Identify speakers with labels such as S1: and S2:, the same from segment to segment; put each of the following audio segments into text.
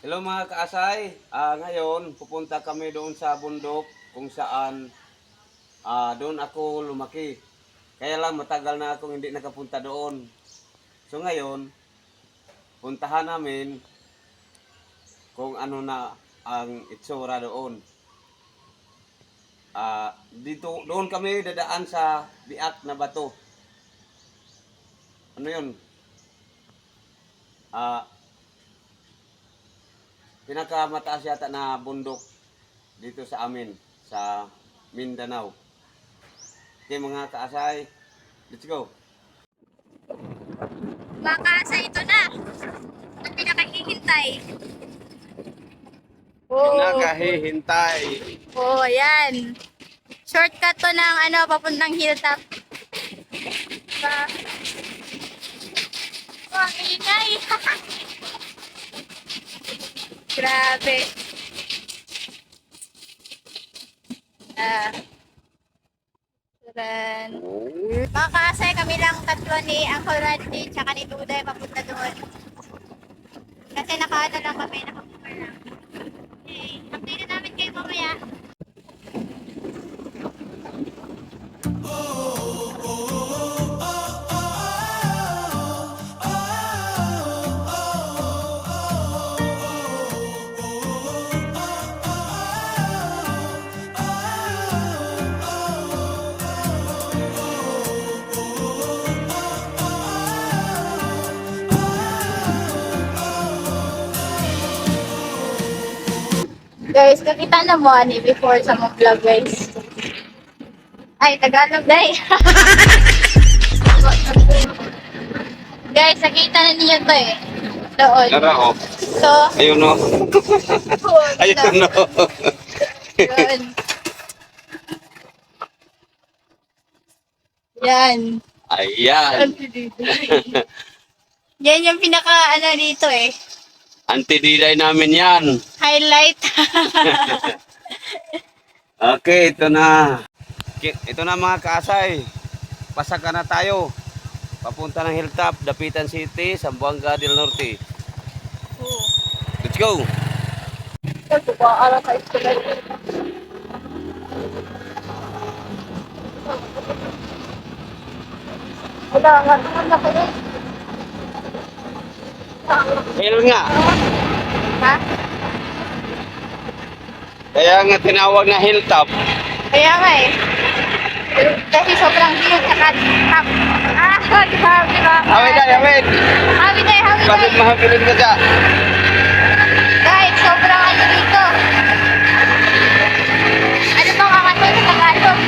S1: Hello mga kaasay, ngayon pupunta kami doon sa bundok kung saan doon ako lumaki. Kaya lang matagal na akong hindi nakapunta doon. So ngayon, puntahan namin kung ano na ang itsura doon. Doon kami dadaan sa biak na bato. Ano yun? Pinakamataas yata na bundok dito sa amin, sa Mindanao. Okay mga kaasay, let's go!
S2: Mga kaasay, ito na. Ang pinakahihintay.
S1: Nakahihintay.
S2: Oh, ayan. Shortcut to ng papuntang hilltop. Ang ingay. Grabe. Mga kaasay, kami lang tatlo ni Uncle Randy tsaka ni Duday papunta doon. Kasi nakaano lang kami, nakakumar lang. Okay, update na namin kayo mamaya. Guys, nakita na mo before sa mga vlog guys. Ay, Tagalog day. Guys, nakita na niyo to eh. Doon.
S1: Tara oh.
S2: So,
S1: Ayun no. Ayun no.
S2: Doon. Yan.
S1: Ayan.
S2: Yan yung pinaka dito eh.
S1: Anti-diday namin yan.
S2: Highlight.
S1: Okay, ito na. Ito na mga kaasay. Pasaka na tayo. Papunta ng Hilltop, Dapitan City, Zamboanga del Norte. Let's go! Ayun nga.
S2: Ha?
S1: Kaya nga tinawag na Hilltop.
S2: Kaya nga eh. Kasi sobrang hill saka top. Grabe ba?
S1: Awit na, awit.
S2: Hawi tayo.
S1: Bakit mahabilin ka dyan?
S2: Guys, sobrang dito. Ano bang kakatoy sa Tagalog?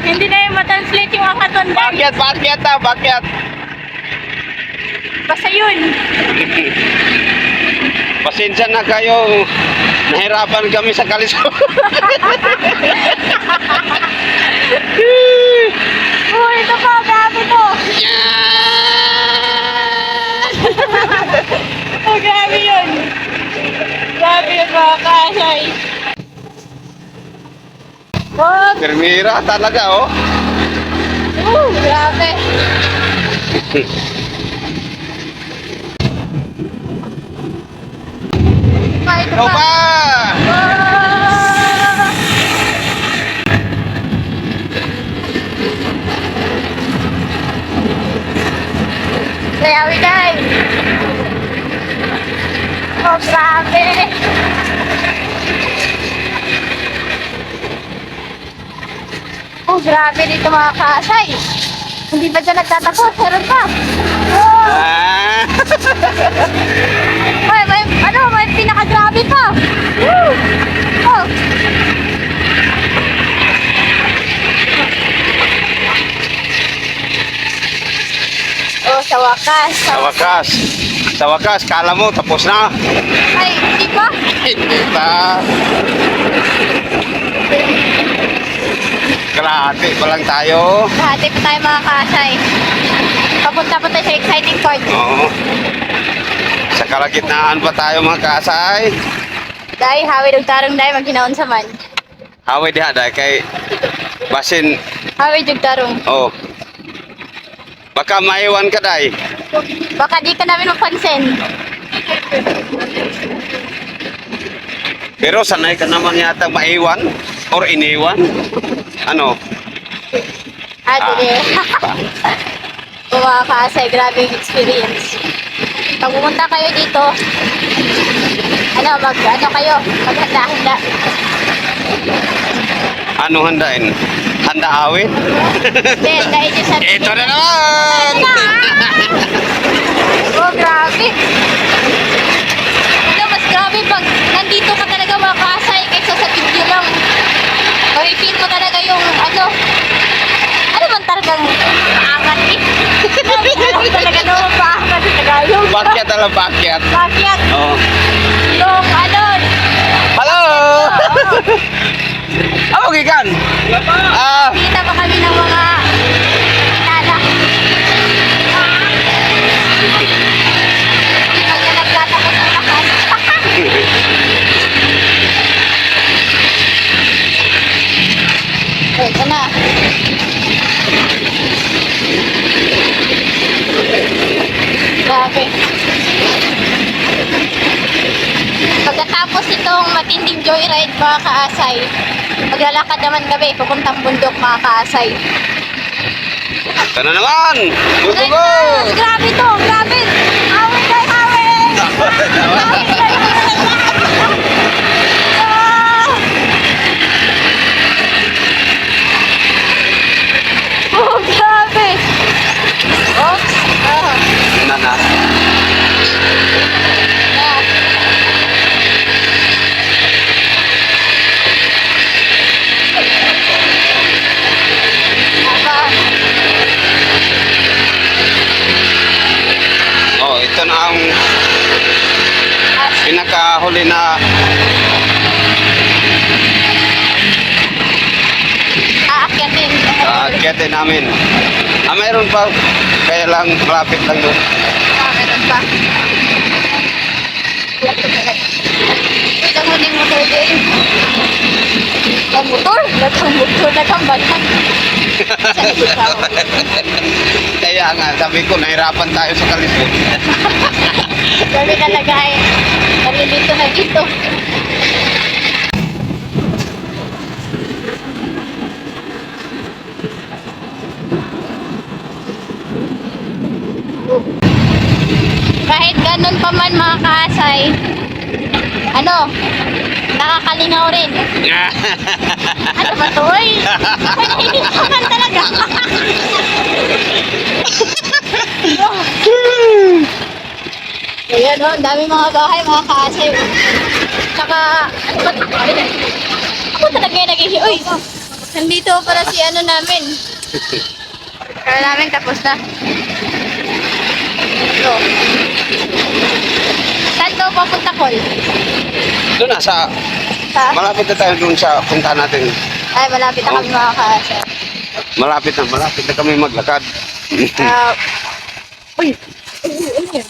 S2: hindi na yung matranslate yung akaton.
S1: Bakyat.
S2: Basta yun.
S1: Pasensya na kayo. Nahirapan kami sa kalisod.
S2: Oh, ito pa. Grabe to. Oh, grabe yun. Grabe yun mga kasay. Oh,
S1: Permira talaga oh.
S2: grabe. Ito
S1: Ikaw
S2: pa.
S1: pa!
S2: Kaya we guys. Oh, grabe. Oh, grabe dito mga kasay. Hindi ba dyan nagtatakot? Meron pa. Oh. May pinakagrabe pa. Woo! Oh. Oh, sa wakas.
S1: Sa wakas, kala mo tapos na.
S2: Ay, hindi pa.
S1: Hindi pa. Kalahati pa lang tayo.
S2: Hati pa tayo mga kasay. Papunta pa tayo sa exciting part.
S1: Oo. Sa kalagitnaan pa tayo mga kaasay.
S2: Dahil hawid og tarong dahil maghinaon sa man.
S1: Haway diha dahil kay basin.
S2: Hawid og tarong.
S1: Oh. Baka maiwan ka dahil.
S2: Baka di ka namin mapansin.
S1: Pero sanay ka naman yata maiwan or iniwan. Ano?
S2: Dili. Kung mga kaasay, grabe yung experience. Pag pumunta kayo dito, ano kayo, maghanda-handa.
S1: Ano handain? Handa awit?
S2: Then, dahil yung sa
S1: Ito na naman!
S2: Oh, grabe. Mas grabe pag nandito ka talaga mga kaasay kaysa sa video lang. Feel mo talaga yung ano man talagang paangat eh. Ano talaga naman paangat sa Tagalog.
S1: Bakyat alam bakyat.
S2: Bakit?
S1: Oo.
S2: Yung
S1: Hello! Ano gikan?
S2: kita pa kami ng mga tala. Maglalaglat ako sa lakas. Ito na. Grabe. Pagkatapos itong matinding joyride mga kaasay, maglalakad naman kami papuntang bundok mga kaasay.
S1: Ito na naman! Go, go, go!
S2: Grabe to, grabe! Awit kay awit! Awit kay Oh, grabe! Oops!
S1: Na. Oh, ito na ang pinakahuli na
S2: Aakyatin.
S1: aakyatin namin. Mayroon pa. Kaya lang, malapit lang doon.
S2: Meron pa. Ito ang huling motor din. Ang motor? Latang motor na kang banhan. Sa likod ka ako.
S1: Kaya nga, sabi ko, nahirapan tayo sa kalisod.
S2: Sabi talaga ay, nalilito na dito. Kahit ganun pa man mga kaasay, nakakalingaw rin. Ano ba to? Uy, nahihintaman talaga. Ayan o, ang dami mga bahay, mga kaasay. Tsaka, ano ba ito? Ako talaga yung naghihi. Uy, nandito para si namin. Kaya namin tapos na. Ito. Saan to papunta, Col?
S1: Doon na, sa malapit na tayo doon sa punta natin.
S2: Ay, malapit na kami mga kaasay.
S1: Malapit na kami maglakad.
S2: Uy, ano yun?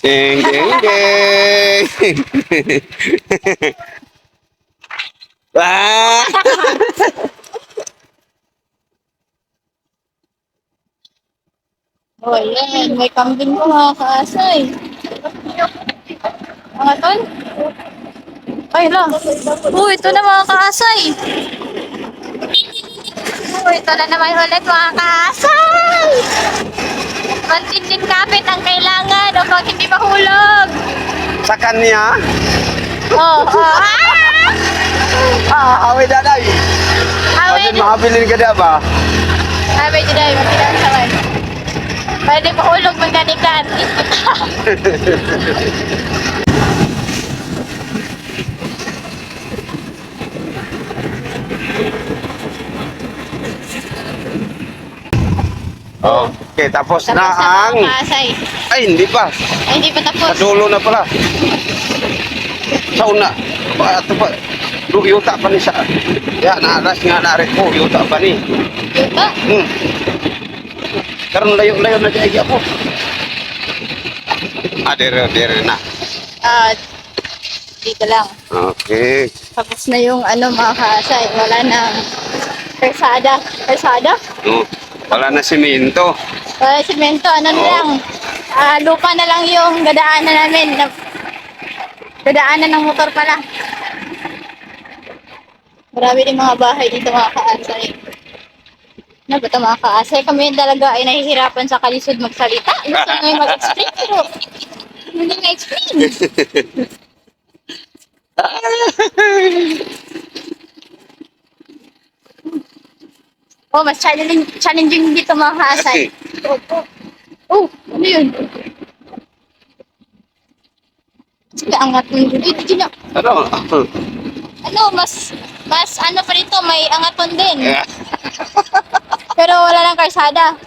S1: Ding, ding, ding. Ah!
S2: Oh, yan. May kambing ko mga kaasay. Mga tol? Ay, lang. Ito na mga kaasay. Ito na naman ulit mga kaasay. Mantinding kapit ang kailangan upang hindi mahulog.
S1: Sa kanya? Away daday.
S2: Away
S1: Pwede makabilin ka na ba?
S2: Away daday, magkita sa kanya. Pwede mahulog magkanikan.
S1: Okay, tapos na
S2: Tapos na
S1: ang...
S2: mga kaasay.
S1: Ay, hindi pa.
S2: Ay, hindi pa
S1: Sa
S2: tapos.
S1: dulo na pala. Sa una. Ito pa. Yuta pa ni siya. Ya, naalas nga narin ko. Yuta pa ni.
S2: Yuta?
S1: Karon layo-layo na dyan ako. Dire na.
S2: Dito lang.
S1: Okay.
S2: Tapos na yung mga kaasay. Wala na persada. Persada?
S1: Wala na simento.
S2: Wala semento. Ano na lang? Lupa na lang yung dadaanan namin. Dadaanan ng motor pala. Marami din mga bahay dito mga kaasay. Na ba ito mga kaasay? Kami talaga ay nahihirapan sa kalisod magsalita. Gusto nyo mag-explain pero hindi na-explain. Oh, mas challenging dito mga kaasay. Oh, ano yun? Sige, angat mo yun. Dito na.
S1: Ano?
S2: Ano, mas ano pa rito, may angaton din. Pero wala lang kalsada.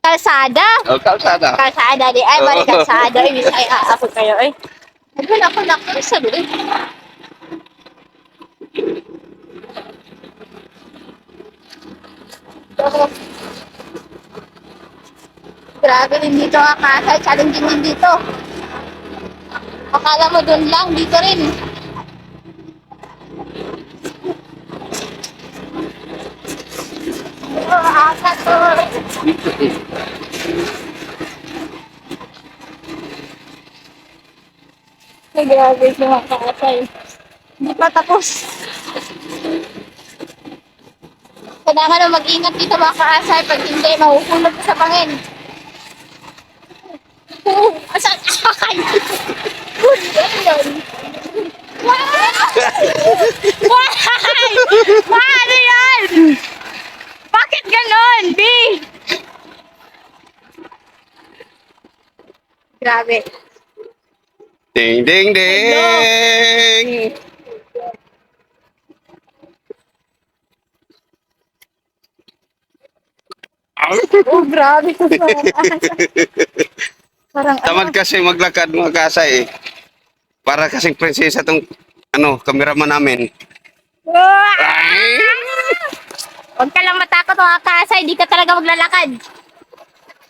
S2: Kalsada?
S1: Oh, kalsada.
S2: Kalsada di. Ay, mali kalsada. Ay, bisaya ako kayo. Ay, ako. Sabi din. Grabe din dito nga kasay. Challenging din dito. Akala mo doon lang, dito rin. Oh, asa to. Ay, grabe yung mga kasay. Hindi pa tapos. Kailangan na mag-ingat dito mga kaasay. Pag hindi, mahuhulog ka sa pangin. Asan? Akay! Good yun! Wow! Why? Paano yan? Bakit ganon, B? Grabe.
S1: Ding, ding, ding!
S2: Oh, grabe ito mga kaasay. Parang
S1: Tamad
S2: ano.
S1: kasi maglakad mga kasay. Para kasing prinsesa tong cameraman namin. Ay!
S2: Huwag ka lang matakot mga kaasay, di ka talaga maglalakad.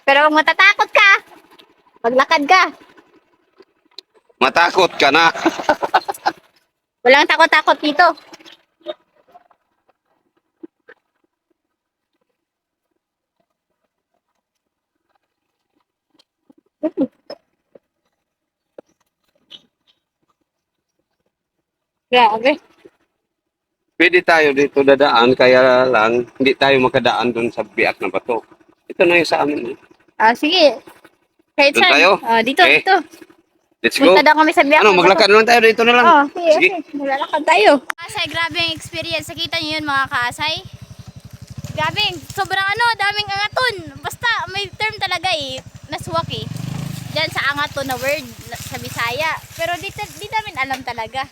S2: Pero kung matatakot ka, maglakad ka.
S1: Matakot ka na.
S2: Walang takot-takot dito. Grabe.
S1: Pwede tayo dito dadaan, kaya lang hindi tayo makadaan dun sa biak na bato. Ito na yung sa amin.
S2: Sige. Kahit
S1: Doon
S2: saan.
S1: tayo?
S2: Dito,
S1: Okay.
S2: dito.
S1: Let's go.
S2: Punta daw kami sa biyak.
S1: Ano, maglakad na lang tayo dito na lang.
S2: Sige,
S1: Sige.
S2: okay. Maglalakad tayo. Kaasay, grabe yung experience. Nakita niyo yun mga kaasay? Grabe, sobrang daming angaton. Basta may term talaga naswak Diyan sa angaton na word sa Bisaya. Pero di namin alam talaga.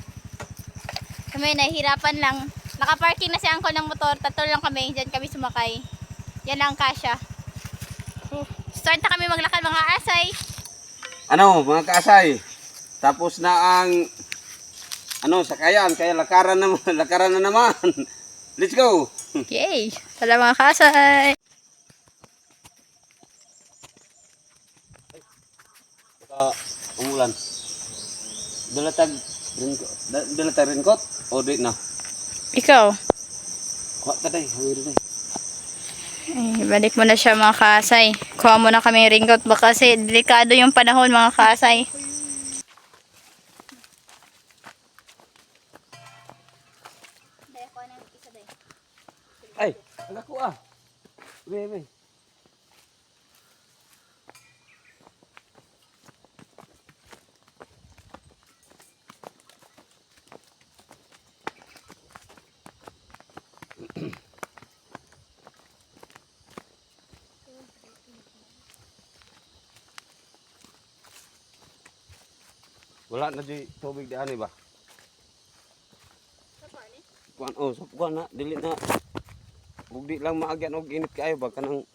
S2: Kami nahihirapan lang. Nakaparking na si Uncle ng motor. Tatlo lang kami. Diyan kami sumakay. Yan lang kasya. Start na kami maglakad mga asay.
S1: Ano, mga kaasay. Tapos na ang sakayan, kaya lakaran na lakaran na naman. Let's go.
S2: Okay. Tala mga kasay.
S1: Umulan. Dalatag ringkot o di na.
S2: Ikaw.
S1: Kuha ta day, hawir day.
S2: Ay, balik mo na siya mga kasay. Kuha mo na kami ringot baka kasi delikado yung panahon mga kasay.
S1: Ay, wala ko ah. Bebe. Wala na di tubig di ani ba? Kuan na dili na. Ug di lang maagyan og init kaayo ba kanang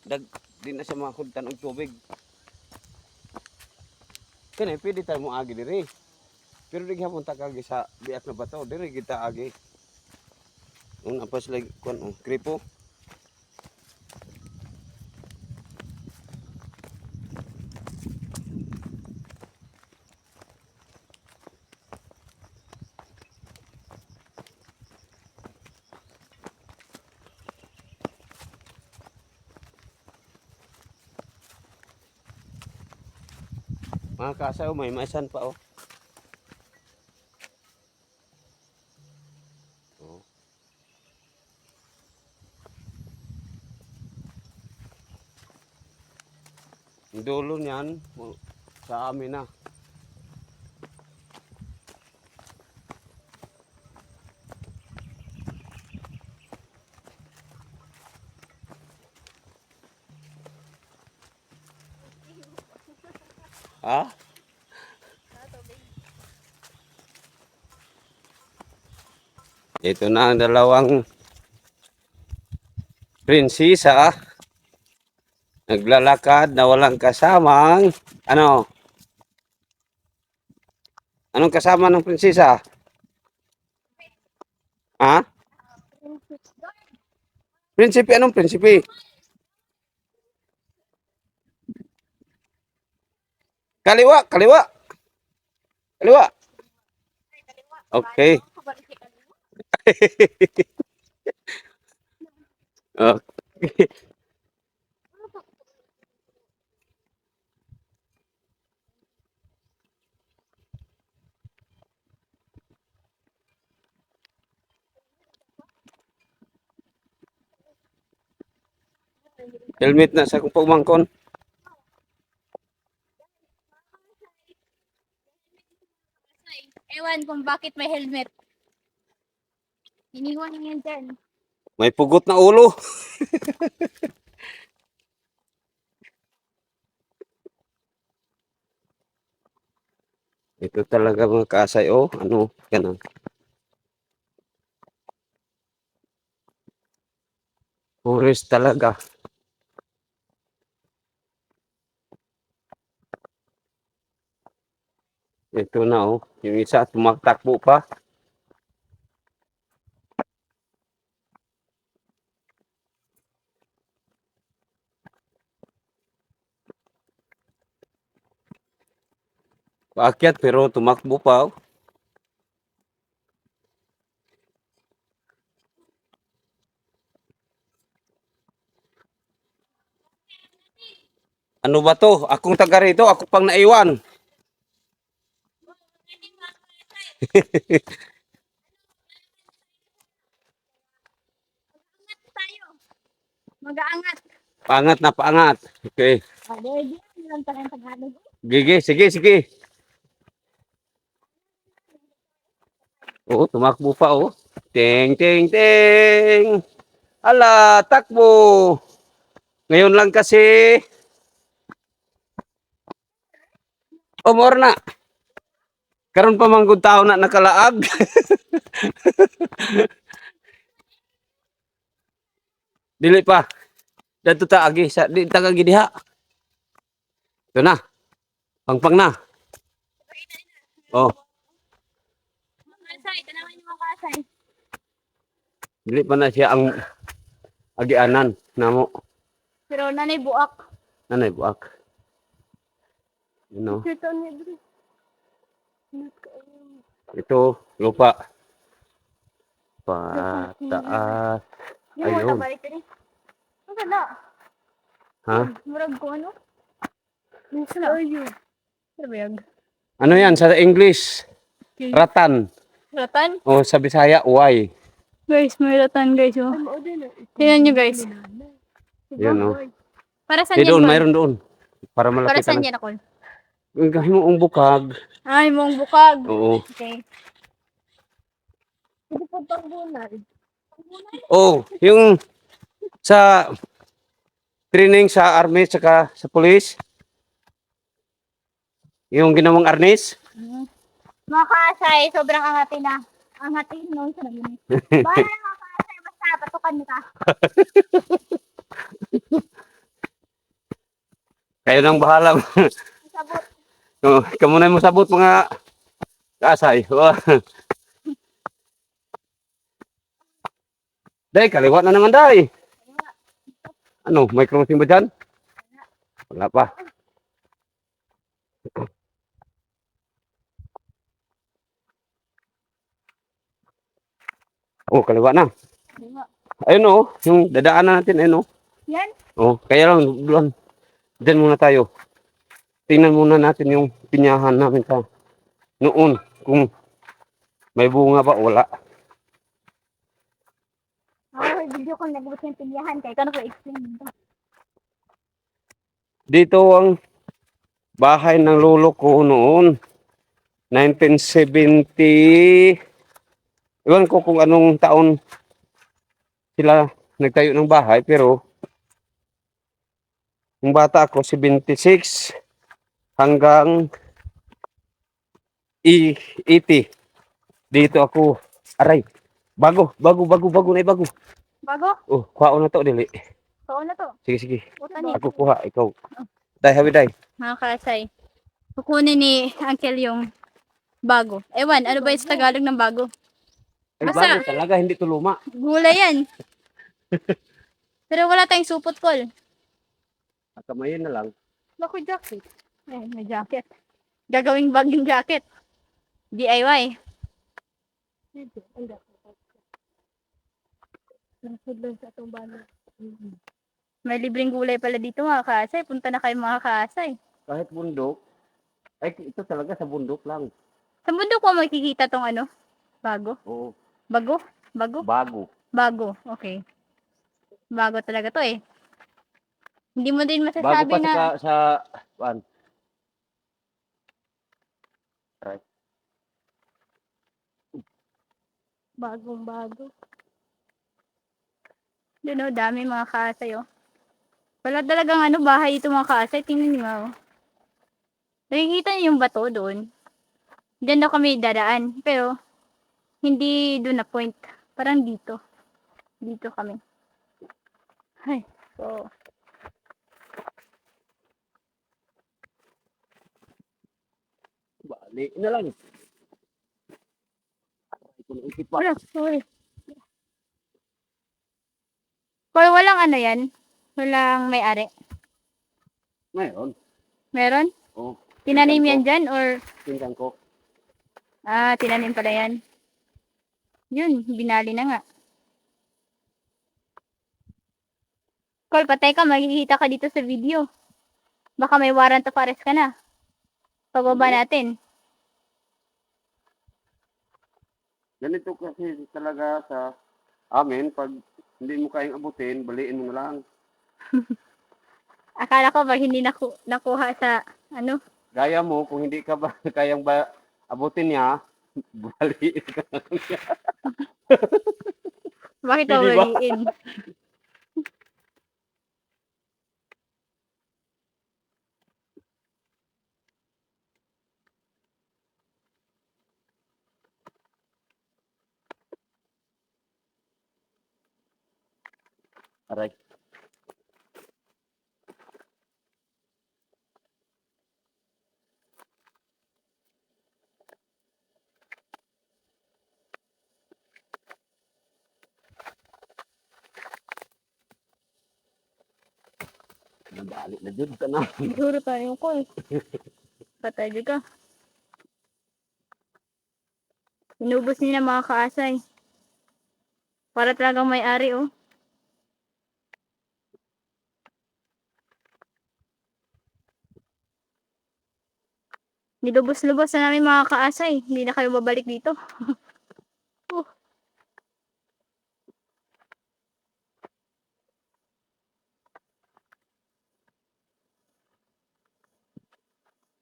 S1: di na siya mahudtan og tubig. Kani pwede tayo mo agi diri. Pero di gyapon ta kagi sa biak na bato, diri kita agi. Una pas like kuan kripo. Mga kasay, oh, may maisan pa, oh. Oh. Ang dulo niyan, oh, sa amin na. Ha? Ito na ang dalawang prinsesa. Naglalakad na walang kasamang ano? Anong kasama ng prinsesa? Ha? Prinsipe, anong prinsipe? Kaliwa, kaliwa. Kaliwa. Okay. Okay. Helmet na sa kong pagmangkon.
S2: Ewan kung bakit may helmet. Iniwan niya dyan.
S1: May pugot na ulo. Ito talaga mga kasay, oh. Ano, ganun. Forest talaga. Ito na, oh. Yung isa, tumakbo pa. Paakyat pero tumakbo pa, oh. Ano ba to? Akong taga rito, ako pang naiwan.
S2: Tayo. Mag-aangat.
S1: Paangat na paangat. Okay.
S2: Pwede. Ilan pa rin Tagalog.
S1: Sige, sige, sige. Oo, tumakbo pa, oh. Ting, ting, ting. Ala, takbo. Ngayon lang kasi. O, more na. Karon pa manggod tao na nakalaag. Dili pa. Dito ta agi sa di ta agi diha. Ito na. Pangpang na. Oh,
S2: Makasay. Tanawin niyo makasay.
S1: dili pa na siya ang agianan namo.
S2: Pero nanay buak.
S1: Nanay buak. You know,
S2: Ito ni Bri.
S1: ito lupa. Pataas.
S2: Di mo
S1: Ayun.
S2: tabalik rin. Ang ganda.
S1: Ha?
S2: Murag ko ano? Sila. Ayun. Ano ba yan?
S1: Ano yan sa English? Ratan.
S2: Ratan?
S1: O sa Bisaya, uway.
S2: Guys, may ratan guys. Oh. Tingnan nyo guys.
S1: Yan o.
S2: Para saan
S1: Doon,
S2: yan? Col?
S1: mayroon doon. Para
S2: Para
S1: malapit
S2: saan
S1: na.
S2: yan ako?
S1: Gahin mo ang bukag.
S2: Ay, mong bukag.
S1: Oo.
S2: Okay. Hindi po pagbunan.
S1: Oh, yung sa training sa army saka sa police. Yung ginawang arnis.
S2: Mga kasay, sobrang angatin na. Angatin no, sa namin. Bahala na mga kasay, basta patukan mo ka.
S1: Kayo nang bahala.
S2: Sabot.
S1: Oh, kamu na mo sabot mga kasay. Wah. Day, kaliwa na naman day. Ano, may crossing ba dyan? Wala pa. Oh, kaliwa na. Ayun oh, yung dadaanan natin, ayun oh.
S2: Yan?
S1: Oh, kaya lang, doon. Diyan muna tayo. tingnan muna natin yung pinyahan namin sa noon. Kung may bunga ba, wala.
S2: Ako, video ko nagbuti yung pilihan. Kaya ikaw na ko explain dito.
S1: Dito ang bahay ng lolo ko noon. 1970. Iwan ko kung anong taon sila nagtayo ng bahay. Pero, yung bata ako, 76 hanggang 80. Dito ako, aray, bago na bago.
S2: Bago?
S1: Oh, kuha na to, dili.
S2: Oo na to.
S1: Sige, sige.
S2: Puta ni.
S1: Ako kuha, ikaw. Day, habi day.
S2: Mga kasay. Kukunin ni Uncle yung bago. Ewan, ano ba yung sa Tagalog ng bago?
S1: Ay,
S2: Basta-
S1: bago talaga, hindi to luma.
S2: Gulay yan. Pero wala tayong supot, Col.
S1: Kamayin na lang.
S2: Naku, jacket. Eh, may jacket. Gagawing bag yung jacket. DIY. May libreng gulay pala dito mga kasay. Punta na kayo mga kasay.
S1: Kahit bundok, ay ito talaga sa bundok lang.
S2: Sa mundo ko makikita tong ano? Bago?
S1: Oo,
S2: Bago? Bago?
S1: bago.
S2: Bago. Okay. Bago talaga to eh. Hindi mo din
S1: Bago
S2: masasabi
S1: pa
S2: na
S1: sa kuan. Right.
S2: bagong bago. Yun o, dami mga kasay oh. Wala talagang ano, bahay ito mga kasay. Tingnan niyo oh. Nakikita niyo yung bato doon. Diyan daw kami dadaan. Pero, hindi doon na point. Parang dito. Dito kami. Ay, so.
S1: Bali na lang. Ito na ikit pa.
S2: Wala, sorry. Pero walang ano yan. Walang may-ari.
S1: Ngayon,
S2: Meron?
S1: oh,
S2: Tinanim yan dyan or
S1: tingnan ko.
S2: tinanim pala yan. Yun, binali na nga. Col, patay ka, makikita ka dito sa video. Baka may warrant of arrest ka na. Pababa natin.
S1: Ganito kasi talaga sa amin, pag hindi mo kayang abutin, baliin mo na lang.
S2: Akala ko pag hindi nakuha sa, ano,
S1: Gaya mo, kung hindi ka ba kayang ba abutin niya, baliin ka na lang niya.
S2: bakit
S1: Hindi ba?
S2: babaliin?
S1: Aray. Nabalik na dyan ka na.
S2: Siguro tayo, Col. Patay di ka. Inubos nila mga kaasay. Para talagang may-ari, oh. Nilubos-lubos na namin mga kaasay. Hindi na kayo babalik dito. Oh.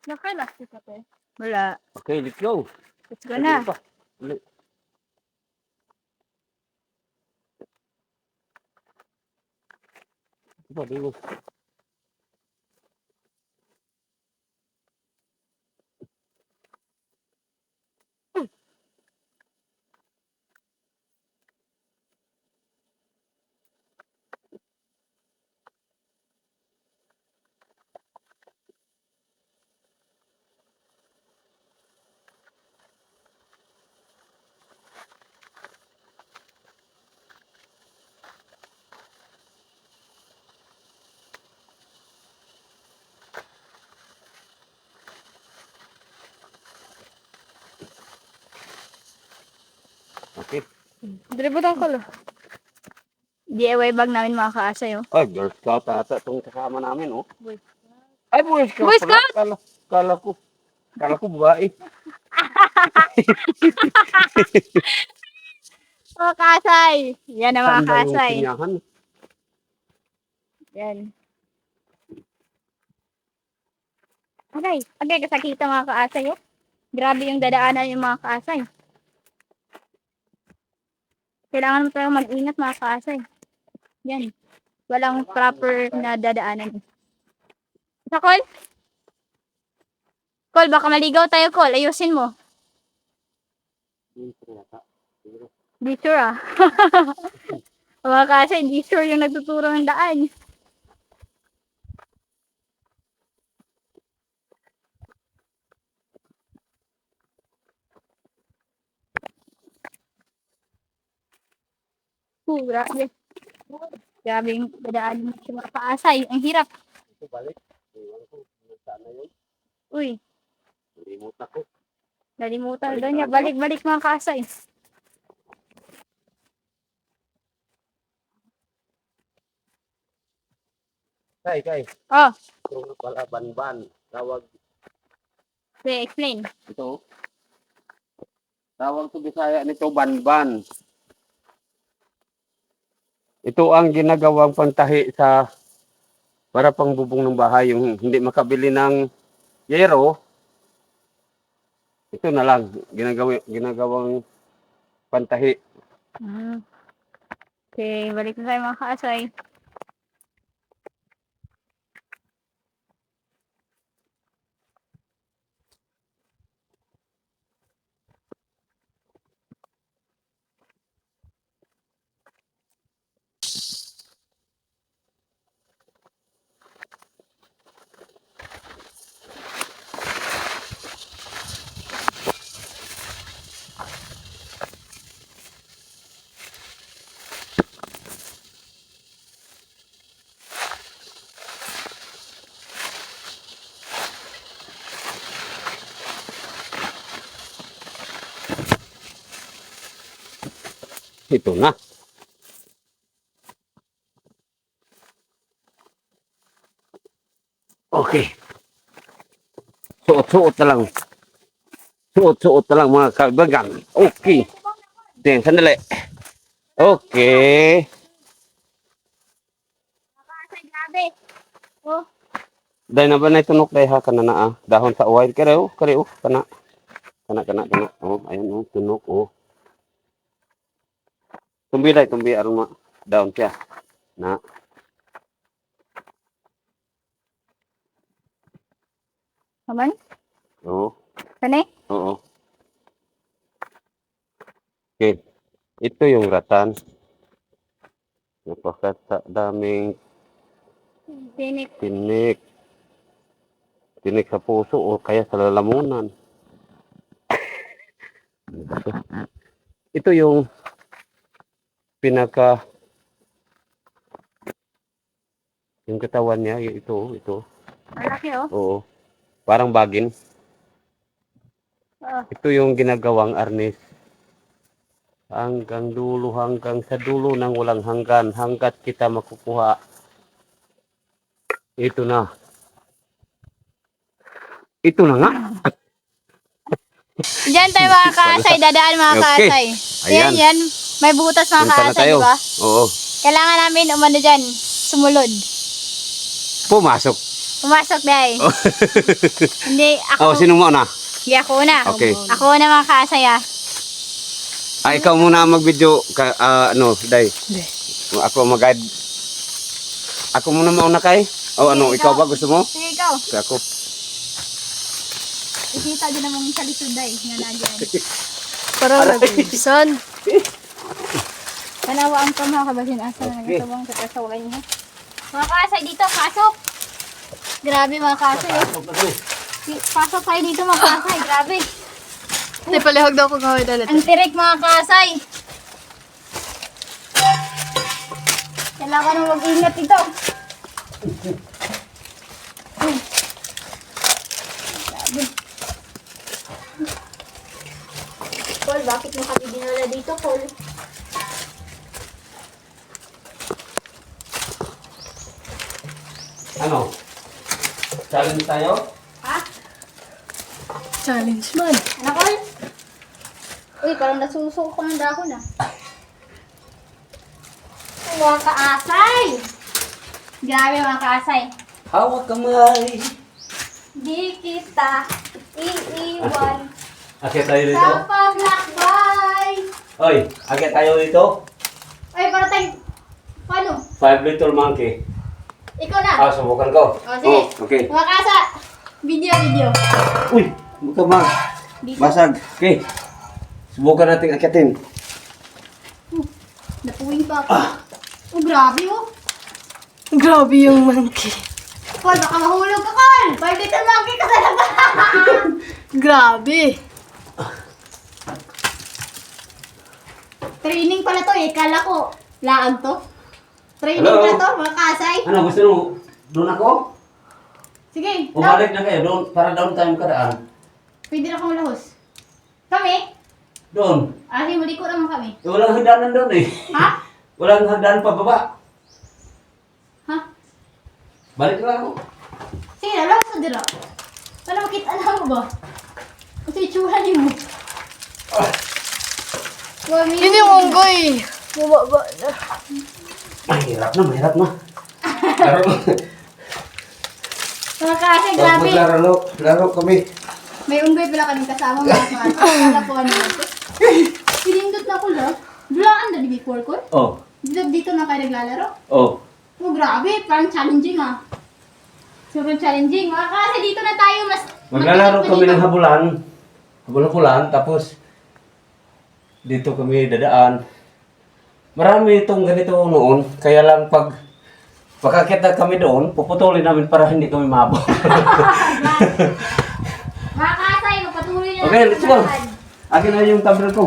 S2: Nakalastik ka, pe? Wala.
S1: Okay, let's go.
S2: Let's go na.
S1: Pa. Ulit. Ba, dito. Okay.
S2: Dributan ko lo. DIY bag namin mga kaasay, oh.
S1: Ay, Girl Scout ata itong kasama namin, oh.
S2: Boy.
S1: Ay, Boy Scout
S2: Boy
S1: pala.
S2: Scout?
S1: Kala ko babae.
S2: Mga kasay. Yan ang mga
S1: Saan ba yung
S2: kasay.
S1: sinyahan?
S2: Yan. Agay, kasakita mga kaasay, oh. Grabe yung dadaanan yung mga kaasay. Kailangan mo talagang mag-ingat mga kaasay. Yan. Walang proper na dadaanan. Sa Col? Col, baka maligaw tayo, Col. Ayusin mo. Di sure, ah. Mga kaasay, di sure yung nagtuturo ng daan. Grabe. Grabe yung dadaanan ng mga kaasay. Ang hirap.
S1: Ito balik. Iwan ko. Saan na yun?
S2: Uy,
S1: Nalimutan ko.
S2: nalimutan
S1: Balik
S2: daw niya.
S1: tayo.
S2: Balik-balik mga kaasay.
S1: Kay.
S2: Oh,
S1: Ito nga pala banban. Tawag
S2: sige, explain.
S1: ito. Tawag to Bisaya nito banban. Ito ang ginagawang pantahi sa para pang bubong ng bahay. Yung hindi makabili ng yero, ito na lang. Ginagawang pantahi.
S2: Hmm. Okay, balik na tayo mga kaasay.
S1: Ito na. Okay. Suot-suot na lang. Suot-suot na lang mga kaibigan. Okay. Tingnan, sandali. Okay.
S2: Mga kaasay, grabe. Oh,
S1: Dahil na ba na itunok dahil ha, kana na ah. Dahon sa uwain. Kareo, kana. Kana. Oh, ayun oh, tunok oh. Tumbi aron ma. Dahon siya. Na.
S2: naman?
S1: Oo.
S2: Kani?
S1: Oo. Okay. Ito yung ratan. Napakadaming
S2: Tinik.
S1: tinik sa puso o kaya sa lalamunan. Ito yung yung katawan niya, ito.
S2: Malaki, oh.
S1: Oo. Parang bagin.
S2: Oh.
S1: Ito yung ginagawang arnis. Hanggang sa dulo ng walang hanggan, hanggat kita makukuha. Ito na. Ito na nga.
S2: Diyan tayo mga kaasay, dadaan mga
S1: Okay.
S2: kaasay.
S1: Ayan.
S2: Yan. May butas mga
S1: Punta na
S2: kaasay,
S1: tayo.
S2: di ba?
S1: Oo.
S2: Kailangan namin umano dyan. Sumulod.
S1: Pumasok.
S2: Pumasok dahil. Hindi,
S1: Oh,
S2: ako.
S1: sino mo na?
S2: Hindi, ako na.
S1: Okay.
S2: Ako na mga kaasay, ah.
S1: Ikaw muna mag-video Day. Ako mag-guide. Ako muna mauna kay. O ano,
S2: Sige,
S1: ikaw
S2: ikaw.
S1: ba gusto mo?
S2: Sige, ikaw.
S1: Ako.
S2: Ikita din namang sa lisod dahil na nandiyan.
S3: Parang nag-isan.
S2: Kanawa ang pamha kabasin asa na
S1: Okay.
S2: nagkasawang sa kasaway niya. Mga kaasay dito, pasok! Grabe mga kaasay, oh. Pasok tayo dito mga kaasay, grabe.
S3: Hindi, palihog daw ko gawin dalit.
S2: Ang tirik mga kaasay. Kailangan nang mag-ingat ito. Grabe. Col, bakit mo kami dinala dito, Col?
S1: Ano? Sabi Challenge tayo?
S2: Ha?
S3: Challenge man.
S2: Anak ko? Uy, parang nasusuko ko ng dahon ah. Mga kaasay! Grabe mga kaasay.
S1: Hawak kamay.
S2: Di kita iiwan
S1: Akit tayo dito.
S2: sa paglakbay.
S1: Oy, akit tayo dito.
S2: Ay, para tayo. Paano?
S1: 5 little monkey.
S2: Ikaw na.
S1: Subukan ko.
S2: O, sige.
S1: Okay.
S2: Mga kaasa. Video.
S1: Uy, buka ma.
S2: Dito.
S1: Basag. Okay. Subukan natin akitin.
S2: Napuwing pa ako. Oh, grabe oh.
S3: Grabe yung monkey.
S2: Col, baka mahulog ka, Col. 5 little monkey ka sa labas.
S3: Grabe.
S2: Training pala to eh. Kala ko, laag to. Training
S1: Hello?
S2: pala to, mga kasay.
S1: Ano, gusto mo? Doon ako?
S2: Sige,
S1: Umalik na kayo. Doon, para doon tayo karaan.
S2: pwede na kong lahos. Kami?
S1: Doon.
S2: Kasi muli ko naman kami.
S1: Walang hagdanan doon eh.
S2: Ha?
S1: Walang hagdanan pa baba.
S2: Ha?
S1: Balik lang ako.
S2: Sige na, lahos na dira. Wala makita na mo ba? Kasi itsura niyo mo.
S3: Yun yung unggoy. Bumaba na.
S1: Mahirap na. Laro.
S2: Mga kasay,
S1: Pag
S2: grabe.
S1: laro kami.
S2: May unggoy pala kaming kasama mga kasay. Kala ko ano ito. Pinindot na ko lang. Dulaan na di before ko.
S1: Oh.
S2: Dito na kayo naglalaro.
S1: Oh.
S2: Oh, grabe. Parang challenging ah. Sobrang challenging. Mga kasi dito na tayo mas...
S1: Maglalaro
S2: magkikita
S1: kami
S2: dito.
S1: ng habulan. Habulan-habulan. Tapos, dito kami dadaan. Marami itong ganito noon. Kaya lang pagkakita kami doon, puputulin namin para hindi kami mabot.
S2: Mga kasay, magpatuloy na
S1: Okay,
S2: natin
S1: let's go.
S2: maglakad.
S1: Akin na yung tablet ko.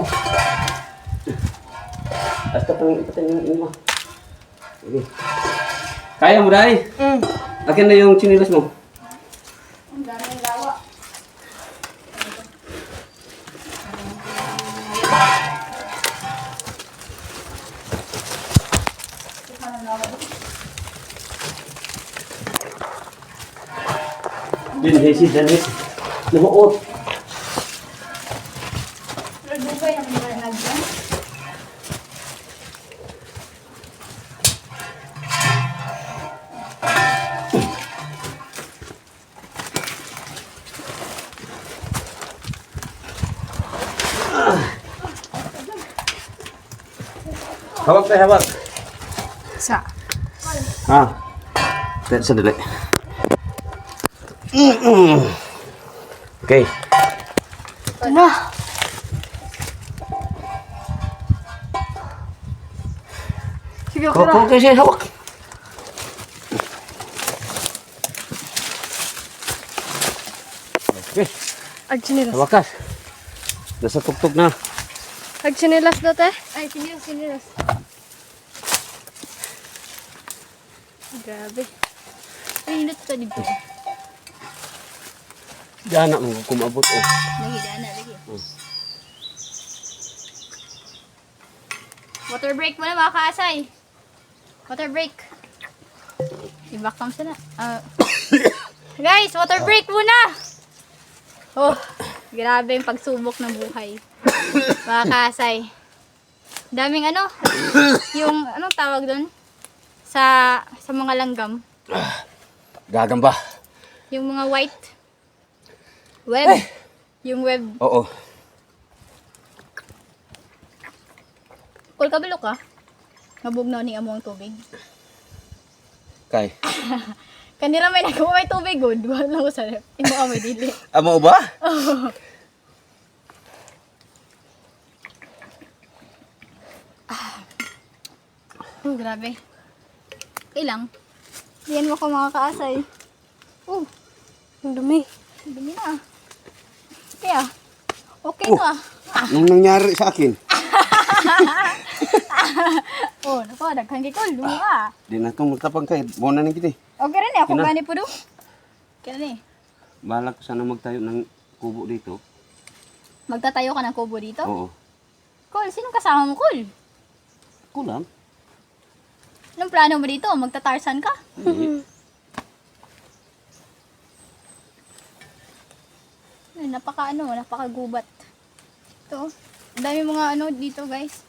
S1: Basta pang ipatin yung ima. Okay. Kaya mo, Day? Akin na yung chinilas mo.
S2: Ang daming lawa.
S1: Din, Daisy, Danis. Nahuot.
S2: Nagdugay naman yung nagyan.
S1: Hawak tayo, hawak.
S3: Sa.
S1: Sandali. Okay.
S3: Ano? Sige, okay na.
S1: Okay, siya, hawak. Okay,
S3: Agchinilas.
S1: hawakas. Nasa tugtog na.
S3: Agchinilas na te. Ay, sinilas. Grabe.
S2: Pinindot ka dito.
S1: Diyan na mo kumabot oh.
S2: Lagi, daan na, lagi. Water break muna mga kaasay. Water break. I-back cam sana. Guys, water break muna! Oh, grabe yung pagsubok ng buhay. Mga kaasay. Daming ano, yung anong tawag doon? Sa mga langgam.
S1: Gagamba.
S2: Yung mga white. Web. Yung web.
S1: Oo.
S2: Kul kabalo ka? Mabugnaw ni amo ang tubig.
S1: Kay.
S2: Kanira may nagawa may tubig good. Wala ko sa rep. Imo ka may dili.
S1: Amo ba?
S2: Oh, grabe. Okay lang. Diyan mo ko mga kaasay. Oh,
S3: Ang dumi.
S2: dumi na. Kaya, okay
S1: Oh.
S2: to ah.
S1: Anong nangyari sa akin?
S2: Oh, nako, daghang gikol. Dumi ah.
S1: Di na itong magtapang kay. Bona na kita.
S2: Okay rin eh. Ako
S1: Kina.
S2: gani po do. Kaya ni.
S1: Balak ko sana magtayo ng kubo dito.
S2: Magtatayo ka ng kubo dito?
S1: Oo.
S2: Col, sinong kasama mo, Col?
S1: Kulang.
S2: Anong plano mo dito? Magtatarsan ka?
S1: Hindi.
S2: Ay, napakagubat. Ito, ang dami mga ano dito guys.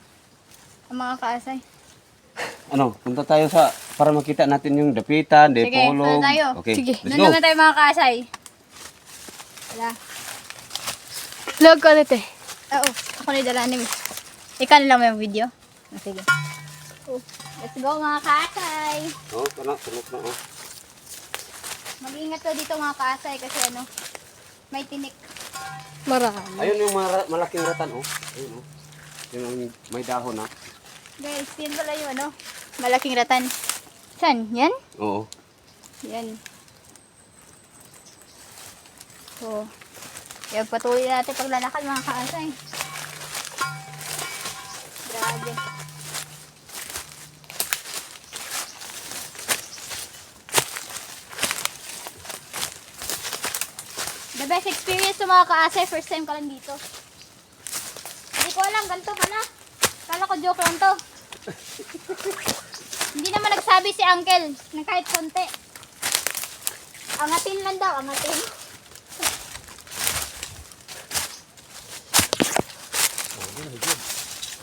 S2: Ang mga kaasay.
S1: Ano, punta tayo para makita natin yung dapitan,
S2: Sige,
S1: depolog.
S2: punta tayo.
S1: Okay,
S3: Sige.
S1: let's
S2: Doon
S1: go.
S2: naman tayo mga kaasay. Wala.
S3: Log ko ulit eh.
S2: Oo, ako na dala ni Miss. Ikaw na lang may video. Sige. Oh, let's go mga kaasay.
S1: Oh, sunod na. Oh.
S2: Mag-ingat ka dito mga kaasay kasi ano, may tinik.
S3: Marami.
S1: Ayun yung malaking ratan, oh. Ayun, oh. Yung may dahon, ah.
S2: Guys, yan pala yung ano, malaking ratan. Saan? Yan?
S1: Oo.
S2: Yan. So, yung patuloy natin paglalakad mga kaasay. Grabe. The best experience sa mga kaasay, first time ka lang dito. Hindi ko alam, ganito pala. Kala ko joke lang to. Hindi naman nagsabi si Uncle ng kahit konti. Angatin lang daw, angatin.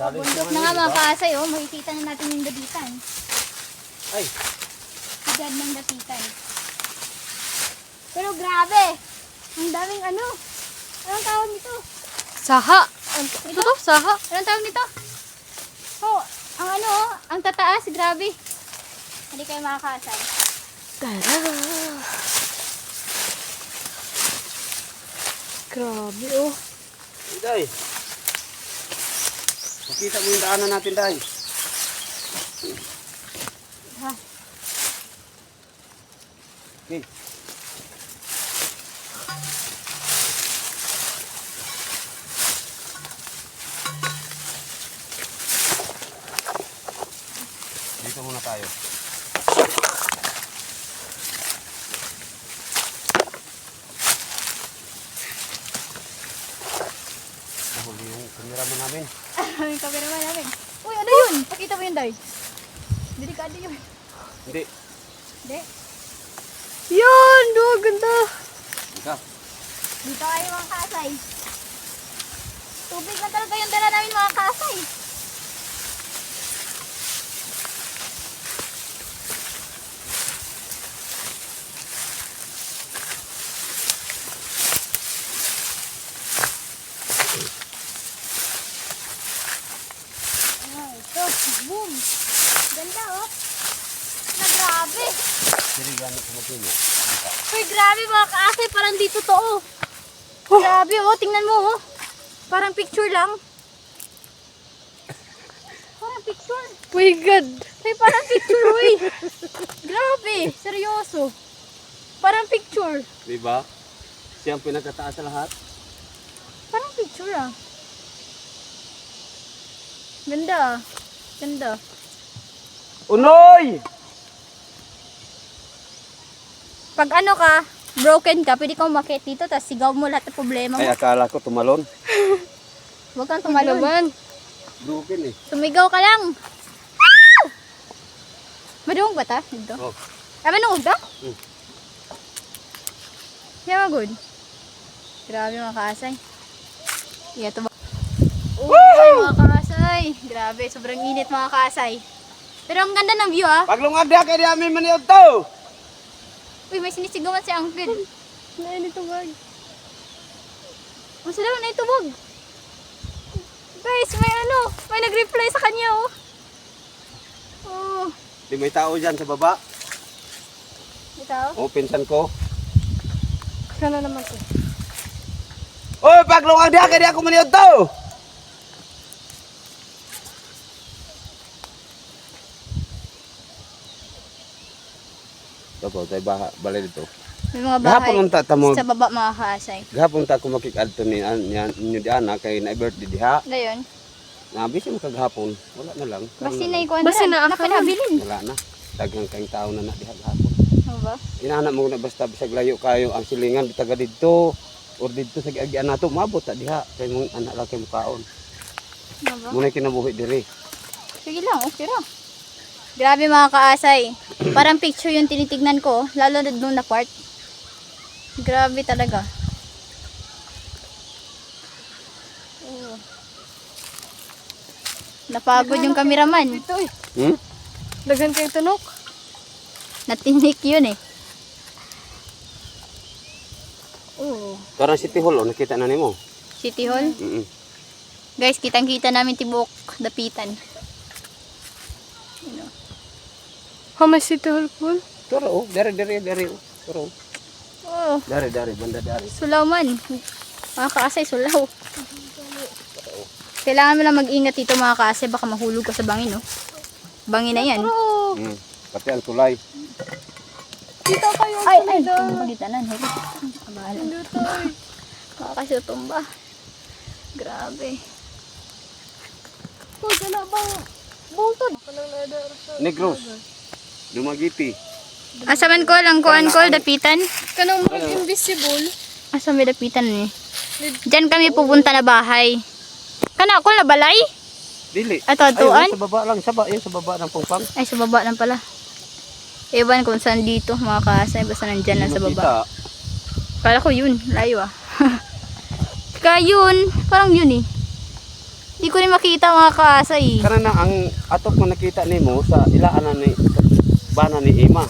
S2: Bundok na nga mga kaasay, oh. Makikita na natin yung dapitan.
S1: Ay,
S2: Sigad ng dapitan. Pero grabe. Ang daming ano. Anong tawag nito?
S3: Saha. Ito to? Saha.
S2: Anong tawag nito? Oh, ang ano, oh. Ang tataas, grabe. Hindi kayo makakasay.
S3: Tara. Grabe oh.
S1: Day. Makita mo yung daanan natin, Day.
S2: Ha?
S1: Okay. Dito muna tayo. Nahuli yung kameraman namin.
S2: Yung cameraman namin. Uy, ano yun? Pakita mo yun, Day. Delikado yun.
S1: Hindi.
S2: Hindi.
S3: Yan! Oh, ganda.
S1: Ikaw.
S2: Dito kayo mga kasay. Tubig na talaga yung dala namin mga kasay. Ah, ito. Boom. Ganda oh. Na grabe.
S1: Siri ganit mo din.
S2: Uy, grabe mga kaasay. Parang dito to oh. Grabe oh. Tingnan mo oh. Parang picture lang. Parang picture.
S3: My God.
S2: Uy, parang picture uy. Grabe. Seryoso. Parang picture.
S1: Diba? Siya ang pinakataas sa lahat.
S2: Parang picture ah. Ganda ah. Ganda.
S1: Unoy!
S2: Pag ano ka, broken ka, pwede kang umakyat dito, tapos sigaw mo lahat ng problema mo.
S1: Ay, akala ko tumalon.
S2: Huwag kang
S3: Tumalon.
S2: tumalon.
S1: Broken eh.
S2: Sumigaw ka lang. Ah! Maduong ba ta? Dito?
S1: Oh.
S2: Ah, manuog ta?
S1: Hmm.
S2: Yeah, good. Grabe mga kaasay. Yeah, to ba? Mga kaasay. Grabe, sobrang init mga kaasay. Pero ang ganda ng view ah.
S1: Paglungag dia kay di amin maniod to.
S2: Uy, may sinisigawan si Uncle.
S3: Nainit ang bag.
S2: Ang sila na itubog. Guys, may ano, may nag-reply sa kanya oh. Oh,
S1: Di may tao dyan sa baba.
S2: ito.
S1: O, pinsan ko.
S3: Sana naman to.
S1: Oy, paglungag dia kay di ako maniod to. Dapat tayo balay dito.
S2: May mga
S1: Gahapon
S2: bahay
S1: unta tamo.
S2: sa baba mga kaasay.
S1: Gahapon ta ko makikadto ni inyo di ana kay na birthday diha.
S2: Ngayon,
S1: Nabi siya makagahapon. Wala na lang.
S2: basi na ikuan
S3: Basi na ako.
S2: napinabilin.
S1: Wala na. Daghang kayong tao na diha gahapon.
S2: Ano ba?
S1: Inaana mo na basta bisag layo kayo ang silingan bitaga didto or didto sa giagyan nato mabot ta diha kay mong anak lang kay mukaon.
S2: Ano ba?
S1: Muna kinabuhi diri.
S2: Sige lang, okay ra. Grabe mga kaasay. Parang picture yung tinitignan ko, lalo na doon na part. Grabe talaga. Napagod yung cameraman.
S3: Ito eh.
S1: Hmm?
S3: Daghan kay tunok.
S2: Natinik yun eh. Oo.
S1: Karang City Hall, nakita na nimo.
S2: City Hall.
S1: Mm.
S2: Guys, kitang-kita namin tibok dapitan.
S3: How much City Hall pool?
S1: Turo, dari. Turo.
S2: Oh,
S1: Dari, banda dari.
S2: sulaw man. Mga kaasay, sulaw. Kailangan mo lang mag-ingat dito mga kaasay, baka mahulog ka sa bangin, no? Bangin na yan.
S3: Oh,
S1: Mm. Pati ang tulay.
S3: kita kayo.
S2: Ay, pagitanan. Kabahala.
S3: Dito ay.
S2: Baka kasi tumba. Grabe.
S3: Oh, dala bang bungtod. Kanang nadar sa.
S1: Negros. Dumagiti.
S2: Asa man ko lang kuan ko dapitan.
S3: Kanang mga invisible.
S2: Asa may dapitan ni? Diyan kami pupunta na bahay. Kana ko na balay?
S1: Dili.
S2: Ato atuan?
S1: Sa baba lang, sa baba ng pungpang.
S2: Ay sa baba lang pala. Ewan kung saan dito mga kaasay, basta nandyan lang sa baba. Kala ko yun, layo ah. Kaya yun, parang yun eh. Di ko rin makita mga kaasay.
S1: Kana na ang atop mo nakita nimo sa ilaan na ni bana ni Ima.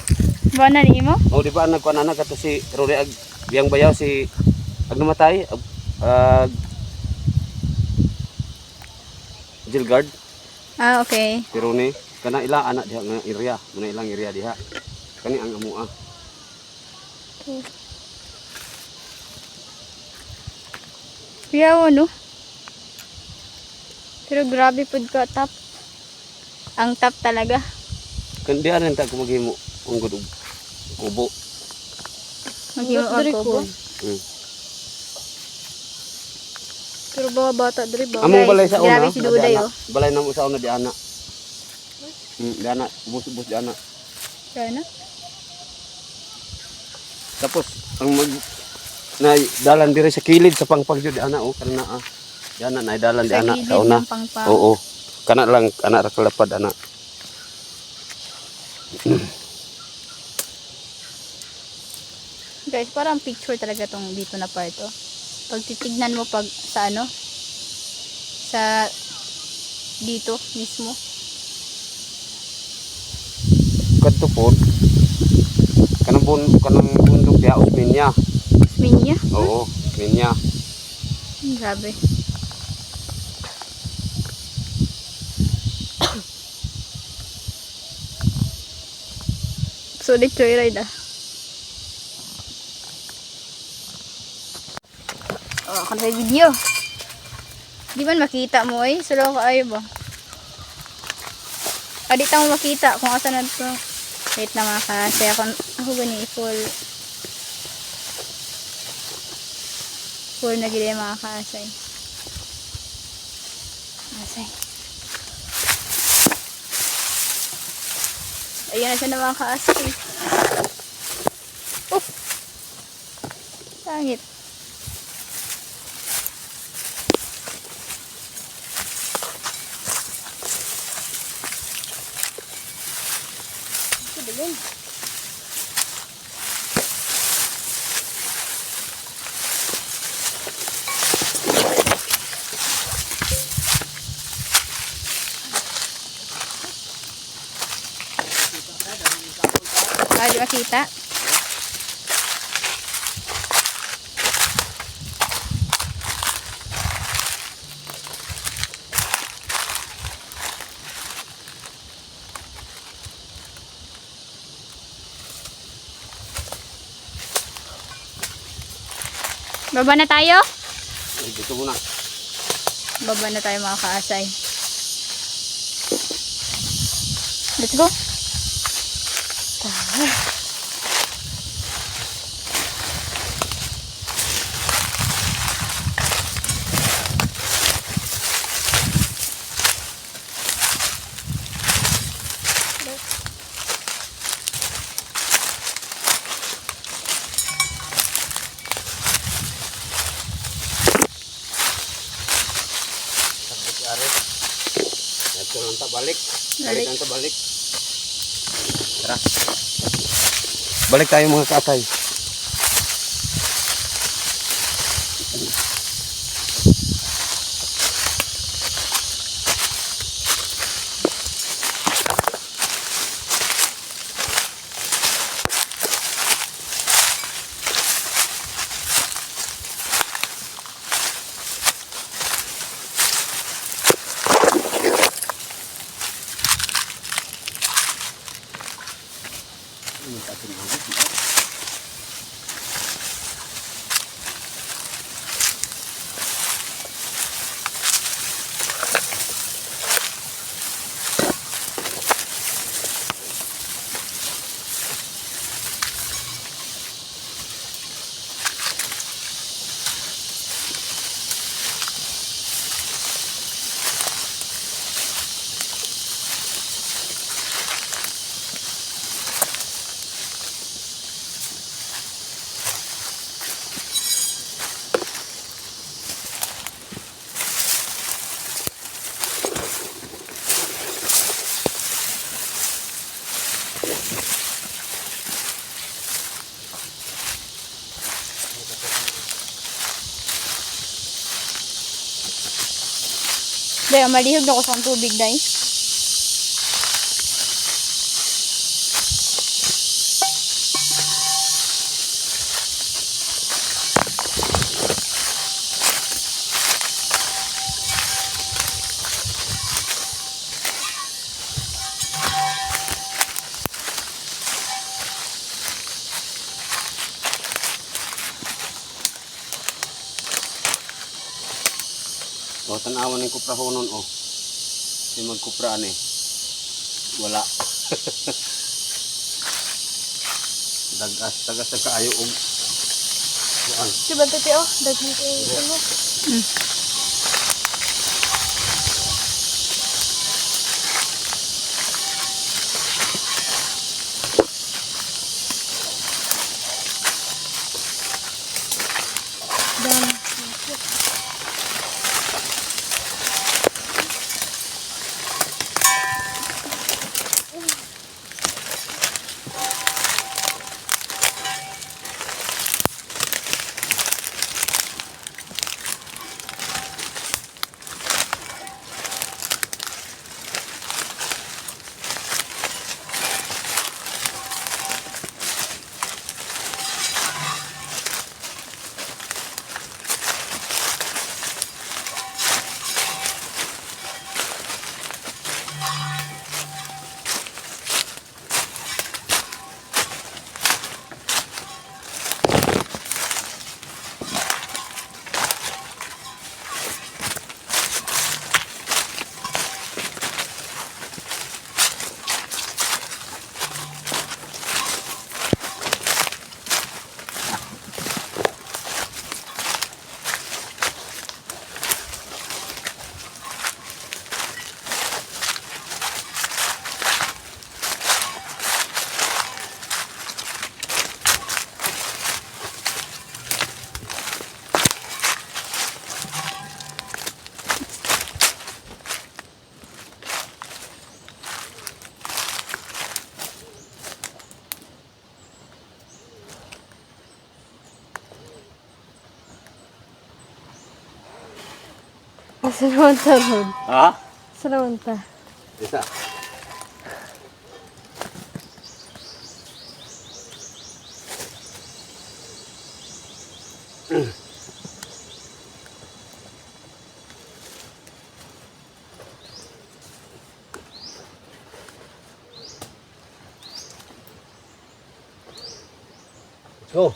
S2: Ba na ni mo?
S1: O di ba nagkuan na kato si Rory ag biyang bayaw si ag namatay Gilgard
S2: Ah, okay.
S1: pero ni kana ila anak diha nga area, muna ilang area diha. Kani ang amua.
S2: Piyaw no? Pero grabe pud ka tap. Ang tap talaga.
S1: Kan diha rin ta ko maghimo unggod og kubo.
S2: Maghimo
S3: Diri
S2: ako
S3: ko.
S2: ba?
S1: Hmm.
S3: Pero mga bata diri ba?
S1: Among balay sa una.
S2: grabe si Duday,
S1: na di ana.
S2: oh.
S1: Balay namo sa una di ana. Di ana, bus di ana.
S2: Sana?
S1: Tapos ang mag na dalan diri sa kilid sa pangpang jud di ana oh kana di ana na dalan di
S2: Sa
S1: ana
S2: gilid
S1: sa una.
S2: ng pangpang.
S1: Oo. Kana lang ana ra kalapad ana.
S2: Guys, parang picture talaga tong dito na part oh. Pag titignan mo pag sa ano sa dito mismo.
S1: Kadto pod. Kanang bundok diha Osminya.
S2: Minya.
S1: Oo, Osminya.
S2: Grabe. Sulit joyride ah. Oh, kan may video. Di man makita mo eh. Sulaw ka ayo ba? Adi ta mo makita kung asa na to. Wait na mga kasi ako gani full na gila mga kasay. Kasay. Ayan na siya na mga kaasay. Oh! Sangit. Dilim. Di makita. Baba na tayo?
S1: Dito muna.
S2: Baba na tayo mga kaasay. Let's go.
S1: Ito lang ta balik.
S2: Balik.
S1: Lang ta balik. Tara. Balik tayo mga kaasay.
S2: Day, malihog na ko sa tubig, day.
S1: O, tanawan ng kuprahonon, o. Kasi magkupraan eh. Wala. Tagas na kaayo og. Kuan.
S3: Diba tati oh? Daghan ko yung ano. Dami. Asa naman ta ron?
S1: Ha?
S3: Asa naman ta?
S1: Isa. Let's go.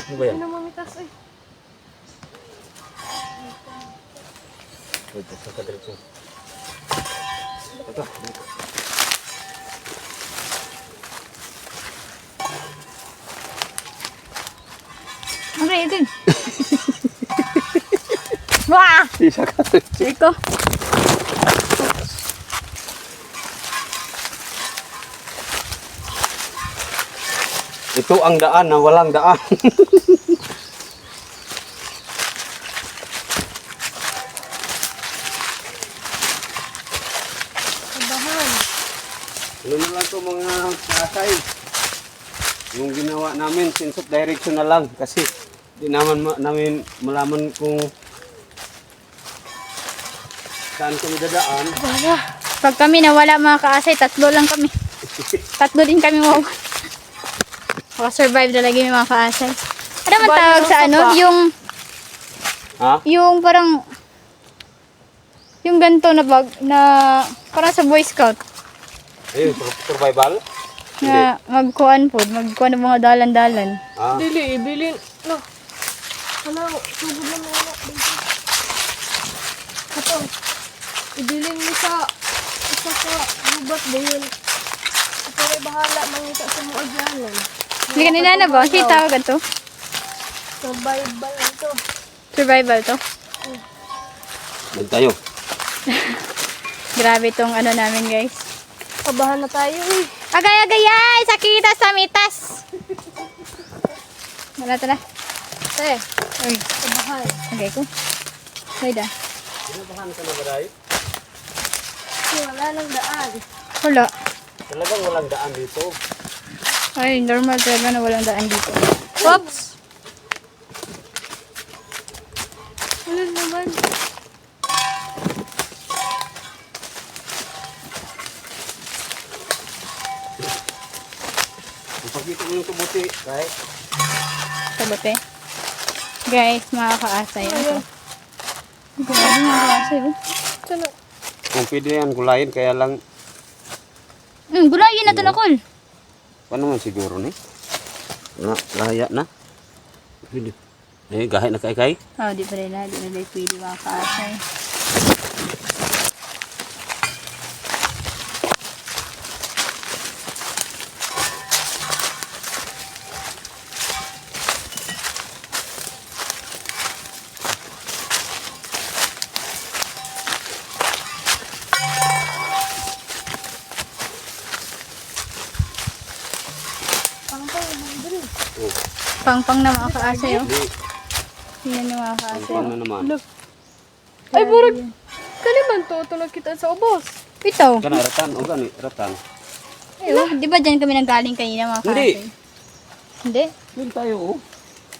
S1: Ano ba yan?
S3: Ano mamitas eh?
S1: Wait, sa kadiretso. Ito.
S2: Ang rating. Wah!
S1: Isa ka.
S2: Iko.
S1: Ito ang daan na walang daan.
S3: Kabahan.
S1: Ano na lang ito mga kasay. Yung ginawa namin, sense of direction na lang. Kasi di naman namin malaman kung saan kami dadaan.
S3: Wala.
S2: Pag kami nawala mga kaasay, tatlo lang kami. Tatlo din kami mawala. Maka-survive talaga yung mga kaasay. Ano man
S3: Bali
S2: tawag
S3: ng
S2: sa ano?
S3: sopa.
S1: Ha?
S2: Yung parang yung ganito na bag na parang sa Boy Scout
S1: Ayun, survival?
S2: na magkuhan po, magkuhan ng mga dalan-dalan.
S1: Ah,
S3: Dili, ibilin. No. Ano, sugod lang wala dito. Ito. Ibilin mo sa isa sa gubat ba yun. Pero bahala mangita sa mga agyanan.
S2: Hindi kanina na ba? Sige, tawag to.
S3: Survival lang to.
S2: Survival to.
S1: Mag tayo.
S2: Grabe tong ano namin, guys.
S3: Kabahan na tayo eh.
S2: Agay-agayay! Sakitas sa mitas! Wala tala.
S3: Te,
S2: Uy,
S3: kabahan.
S2: agay ko. Ay da.
S1: Pinabahan ka na ba dahil?
S3: Wala nang daan.
S2: Wala.
S1: Talagang walang daan dito.
S2: Ay, normal talaga na walang daan dito. Oops!
S3: Wala naman.
S1: Pagkita mo yung kabuti, right?
S2: Sabote. Guys, mga kaasay. Ito. Grabe mga kaasay. Oh.
S3: Sana.
S1: Kung pwede yan, gulayin, kaya lang,
S2: Gulayin na ito na, Kol.
S1: paano man siguro ni? Laya na. Pwede. Eh, gahit na kay-kay.
S2: Oh, di pa rin na. Di na rin pwede mga kaasay. Pang-pang na mga kaasay. Oh.
S1: Hindi,
S2: Yan yung mga kaasay.
S1: paano na naman.
S3: Ay, burag. Kaliman to. Ito nakita sa ubos.
S2: Ito.
S1: Kana, ratan, o gani, ratan.
S2: Ay, oh, di ba dyan kami nanggaling kanina mga
S1: Hindi.
S2: kaasay? Hindi.
S1: Yun tayo, oh.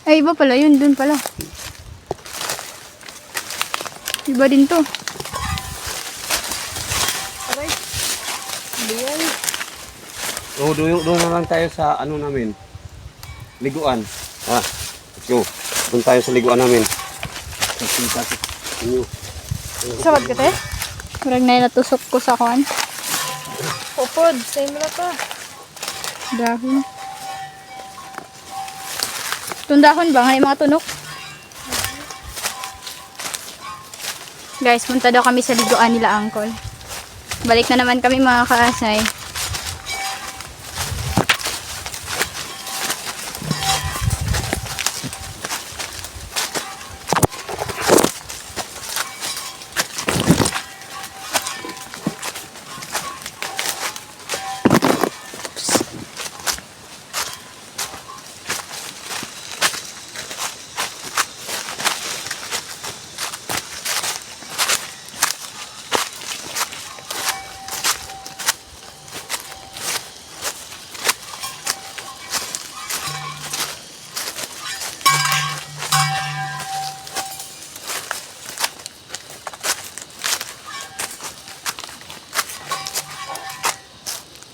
S2: Ay, iba pala. Yun, dun pala. Iba din to.
S3: Aray. Hindi yan.
S1: Oh, doon na lang tayo sa ano namin. Liguan. Let's go. Doon tayo sa liguan namin. Kita sa inyo.
S3: Sawad ka, te?
S2: Marag na natusok ko sa kuan.
S3: Popod. Sa'yo mo na ka.
S2: Dahon. Tundahon ba? Ngayon mga tunok. Guys, punta daw kami sa liguan nila, Uncle. Balik na naman kami mga kaasay.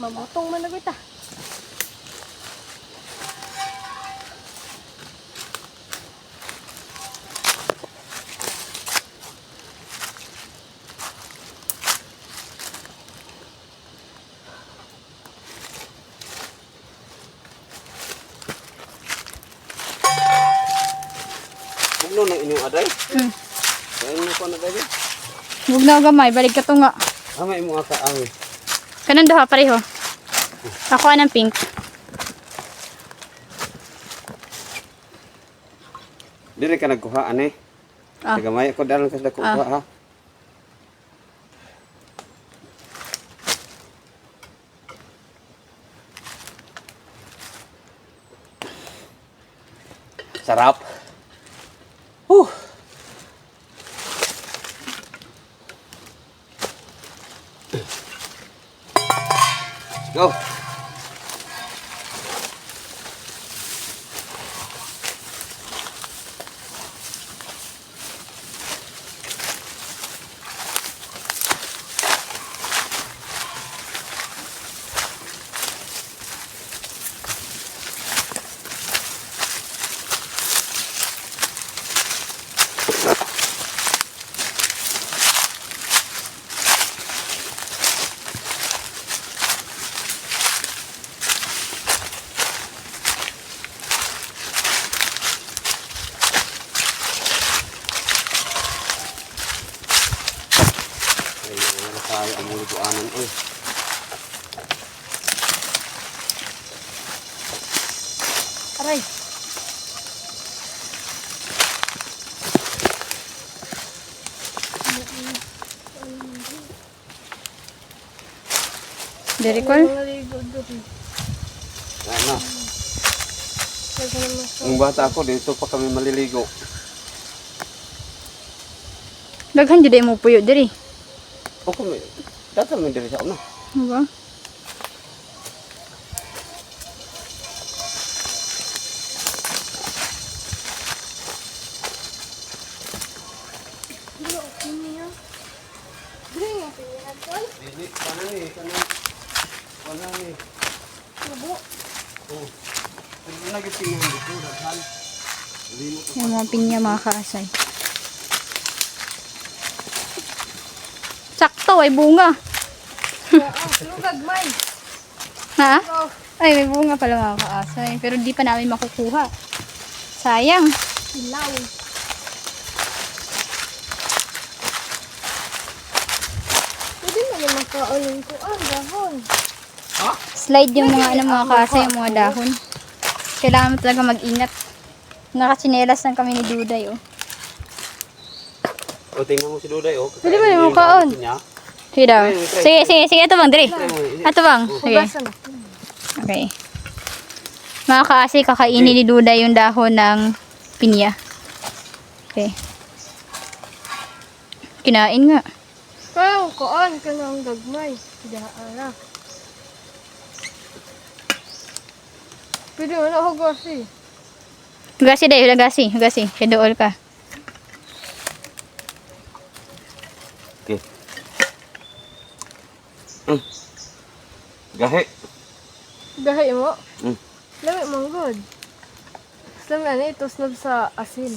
S3: Mabutong man na kita.
S1: Bugno ng inyong aday.
S2: Hmm.
S1: Kaya mo ko na dali.
S2: Huwag na gamay. Balik ka to nga.
S1: May mga kaangi.
S2: Kanan daw ha, pareho. Ako ng pink.
S1: Dire ka nagkuha, ane.
S2: Ah.
S1: Nagamay ako dalang kasi nakuha, ha. Sarap. Go.
S3: Aray.
S2: Dari ko.
S3: Maligo doon.
S1: Ano?
S3: Lagi naman sa...
S1: Yung bata ako, dito pa kami maliligo.
S2: Daghan jud mo puyo diri.
S1: O kami, dati kami diri sa una.
S2: Diba?
S3: Dilo, niya. Dili nga pinihan tol.
S1: Dili, kanan ni.
S3: Subo.
S1: Oh. Pero nagtitingan dito, daghan. Limot ako.
S2: Yung mga pinya mga kaasay. Sakto ay bunga.
S3: Lugag man.
S2: Ha?
S3: Oh,
S2: Ay may bunga pala mga kaasay. Pero di pa namin makukuha. Sayang.
S3: ilaw. Pwede na naman kaulong ko ang dahon.
S2: Slide yung mga kaasay, yung mga dahon. Kailangan mo talaga mag-ingat. Nakachinelas lang kami ni Duday, oh.
S1: O, tingnan mo si Duday, oh.
S2: Pwede ba yung kaon? Sige daw. Sige, ito bang, Dre. Ito bang. Sige.
S3: Hugasan na.
S2: Okay. Mga kaasay, kakainin ni Duday yung dahon ng pinya. Okay. Kinain nga.
S3: Kaya ang kuan ka na ang gagmay. Daara. Pwede mo na hugasi.
S2: Hugasi day, hugasi. Kedool ka.
S1: Okay. Gahe.
S3: Gahay mo.
S1: Mm.
S3: Lami mong good. Lami ano ito snub sa asin.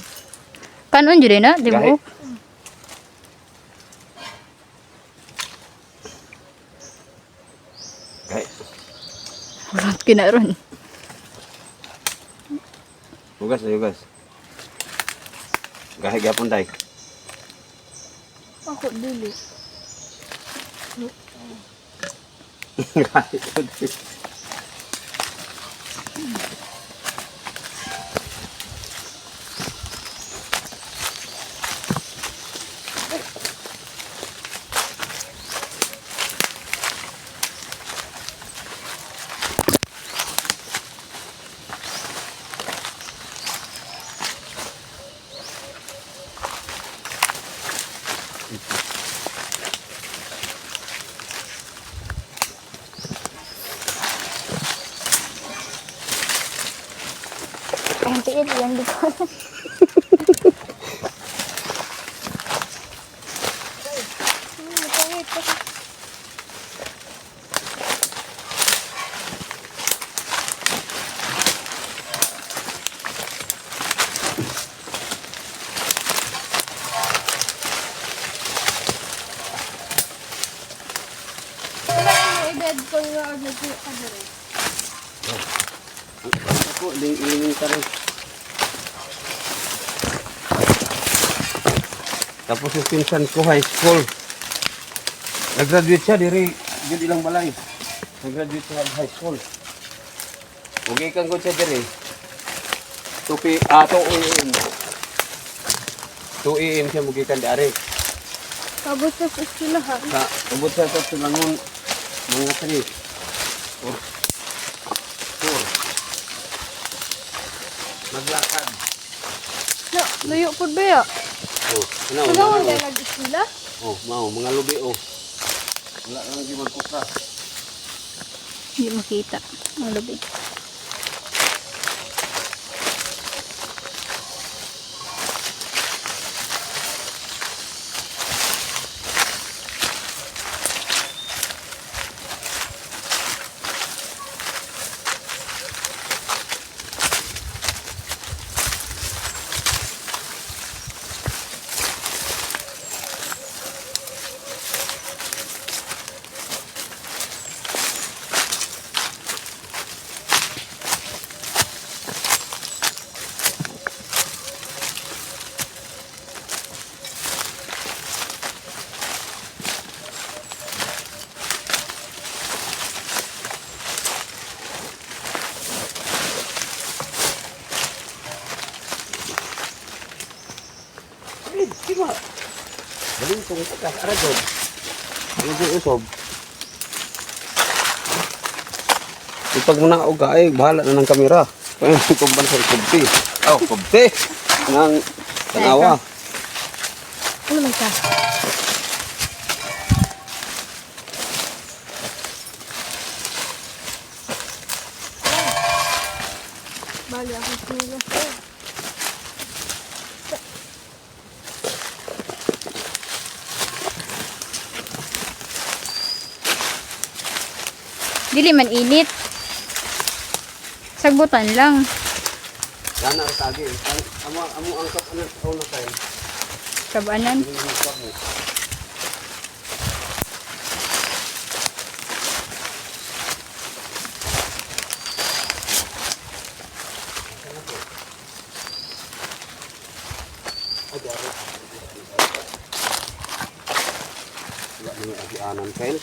S2: Kanon dyan na, di ba?
S1: Gahe. Gahe.
S2: Huwag kinaron.
S1: Hugas na hugas. Gahe gyapon day.
S3: Ako dili.
S1: Gahe.
S2: Ang tiid, yan dito.
S3: Pangit kasi. Wala yung i-bed ko yung agad yung agad.
S1: Ako, ling ka rin. Tapos yung pinsan ko, high school. Nag-graduate siya, diri. Yun ilang balay. Nag-graduate siya high school. Okay kang ko siya diri. 2 AM. 2 AM siya mugikan di ari.
S3: Tapos sa eskwelahan.
S1: Sa ubod sa ito silangon mga 3. 4. Maglakad.
S3: Na, layo po ba ya?
S1: Oh,
S3: Wala mo tayo nag-eskwela?
S1: Oh, mau mga lubi oh. Wala lang di magkuka.
S2: Hindi makita. Ang lubid.
S1: Diba? Galing kong takas. Aragob. Ano yung usob? Ipag mo na uga ay bahala na ng kamera. Kaya kung ban sa kubti. Oh, kubti. Nang tanawa.
S3: Ano man ka? Bali ako sinila.
S2: Dili man init. Sagbutan lang.
S1: Yan ang tagi. Amo ang kap ano na kayo.
S2: Kabanan.
S1: Hindi mo kap mo. Ini agianan kail.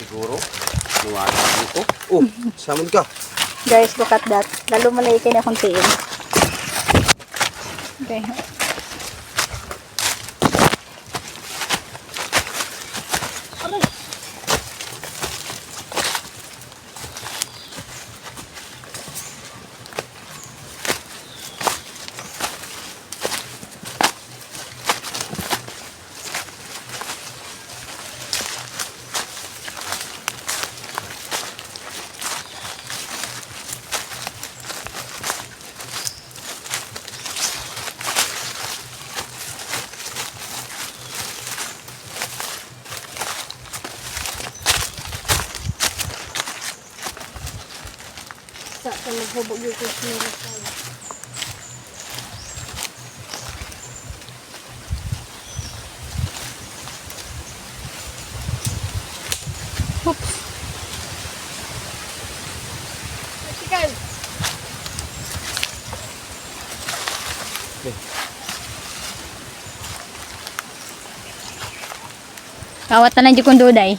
S1: Siguro niwala dito. Oh, saman ka.
S2: Guys, look at that. Lalo malaitin akong tiin. Okay.
S3: Sa maghubog yung sinila tayo.
S2: Oops.
S3: Vertical.
S2: Kawat na lang di kong duday.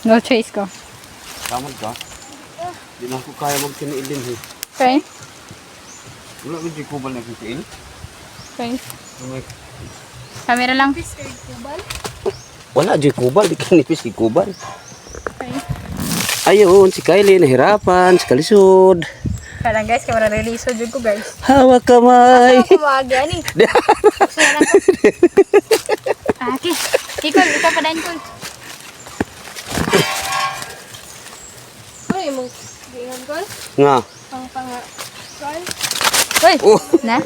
S2: No choice ko.
S1: Saman ka. Di na ako kaya magkiniil din eh.
S2: Okay?
S1: Wala ko di kubal na kiniil.
S2: Okay.
S1: May
S2: Camera lang.
S1: wala di kubal, di kanipis di kubal.
S2: Okay.
S1: Ayun, si Kylie nahirapan, si Kalisod.
S2: Kaya guys, kamera release jud ko guys.
S1: Hawak kamay.
S2: Ako maaga ni. Okay. Ikaw pa din ko.
S3: Ano yung mong gingan ko?
S1: Nga.
S3: Pang-pang-kol?
S2: Hoy,
S1: Oh,
S2: na?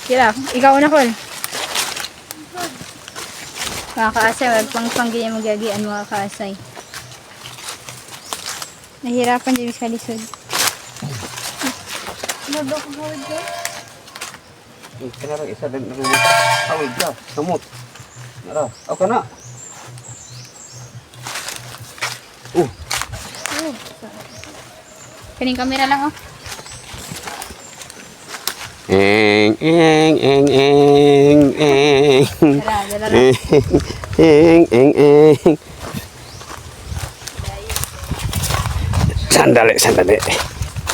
S2: Kira, ikaw na kol. Mga kaasay, wag pang panggiyan magagian mga kaasay. Nahirapan din sa lisod.
S3: Ano ko hawid ko?
S1: kinarang isa din narunod. Awig ka, sumot. Nara, ako na.
S2: Kaning kamera lang oh.
S1: Eng.
S2: Dala.
S1: Eng. Sandali.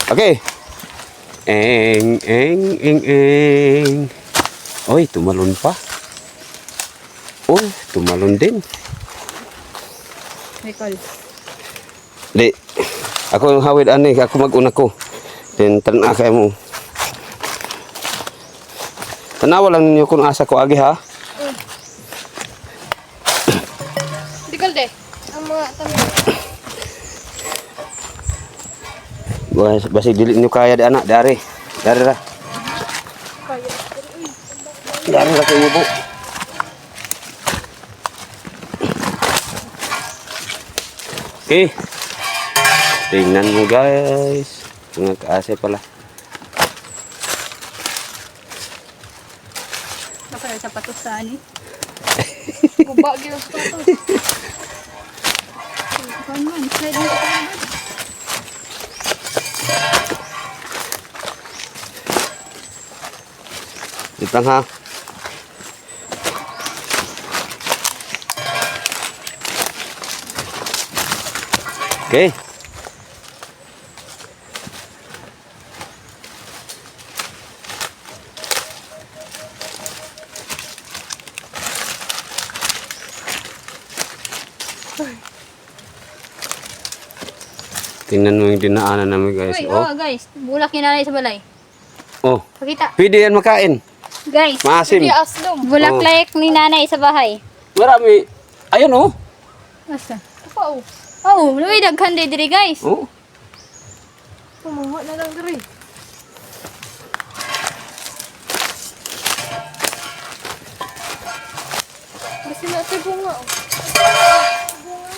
S1: Okay. Eng. Oy, tumalon pa. Oy, tumalon din.
S2: Recall.
S1: Di. Ako yung hawid ani, ako mag-una ko. Then tanan kay mo. Tanawa lang ninyo kung asa ko agi ha.
S3: Dikal de. Ang mga tabi.
S1: Basi dili nyo kaya di anak, dari. Dari ra.
S3: Kaya.
S1: Dari ra kayo po. Okay. Tingnan mo guys. Mga kaase pala.
S2: Napala sapatos sa ani.
S3: Guba gyud sa to.
S2: Ikaw man, slide mo ka.
S1: Itang ha. Okay. Tingnan mo yung dinaanan namin guys.
S2: Uy,
S1: Oh.
S2: guys. Bulak ni nanay sa balay.
S1: Oh.
S2: Pakita.
S1: Pwede yan makain.
S2: Guys.
S1: Maasim.
S3: Aslom.
S2: Bulak
S1: Oh.
S2: like ni nanay sa bahay.
S1: Marami. Ayun oh.
S2: Asa?
S3: Pa, oh.
S2: Oh, luwi daghan diri guys.
S1: Oh.
S3: Pumuha na lang diri. Basta na ito bunga, oh. Bunga.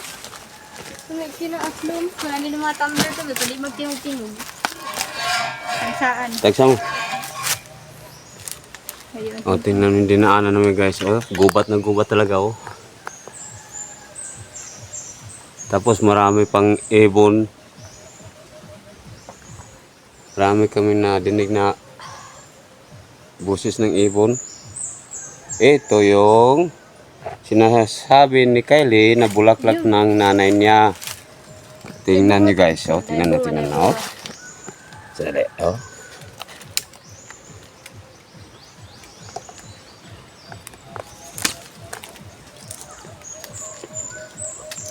S3: Sunod kina-aslom.
S2: Wala ni mga tumbler to, dali magtingog-tingog. Ang saan?
S1: Tagsa mo.
S2: Ayun.
S1: Oh, tingnan mo yung dinaanan namin guys. Oh, gubat na gubat talaga oh. Tapos marami pang ibon. Marami kami na dinig na busis ng ibon. Ito yung sinasabi ni Kylie na bulaklak ng nanay niya. Tingnan nyo guys. Oh, tingnan natin na. Oh. Sali. Oh.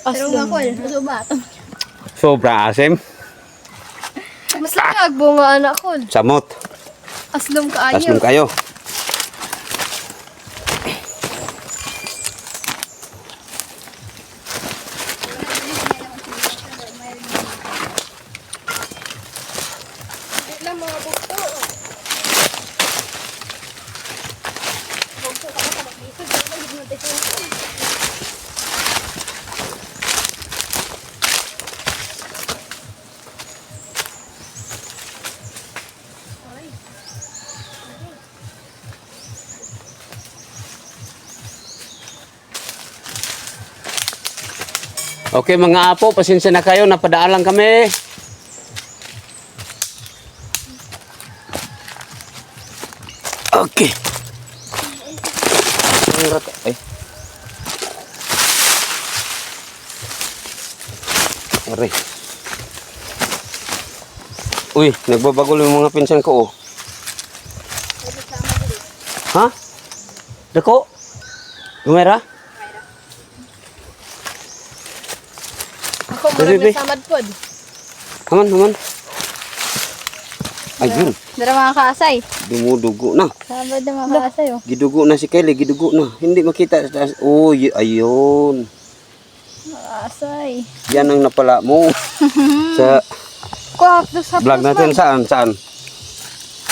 S2: Pero nga ko, gusto ba?
S1: Sobra asim.
S3: Mas lang bunga anak ko.
S1: Samot.
S3: Aslom
S1: Tas
S3: kaayo.
S1: mong kayo.
S3: Wait lang mga bukto.
S1: Okay mga apo, pasensya na kayo, napadaan lang kami. Okay. Ay. Aray. Uy, nagbabago yung mga pinsan ko oh. Ha? Dako? Gumera?
S3: Ako
S1: Bebe.
S3: marami samad pod.
S1: Haman, haman. Ayun,
S2: Dara mga kaasay.
S1: dumudugo na.
S2: Sabad na mga kaasay oh.
S1: Gidugo na si Kylie, gidugo na. Hindi makita. Oh, ayun.
S2: Kaasay.
S1: Yan ang napala mo. Sa
S3: Ko hapdos hapdos.
S1: vlog natin, saan?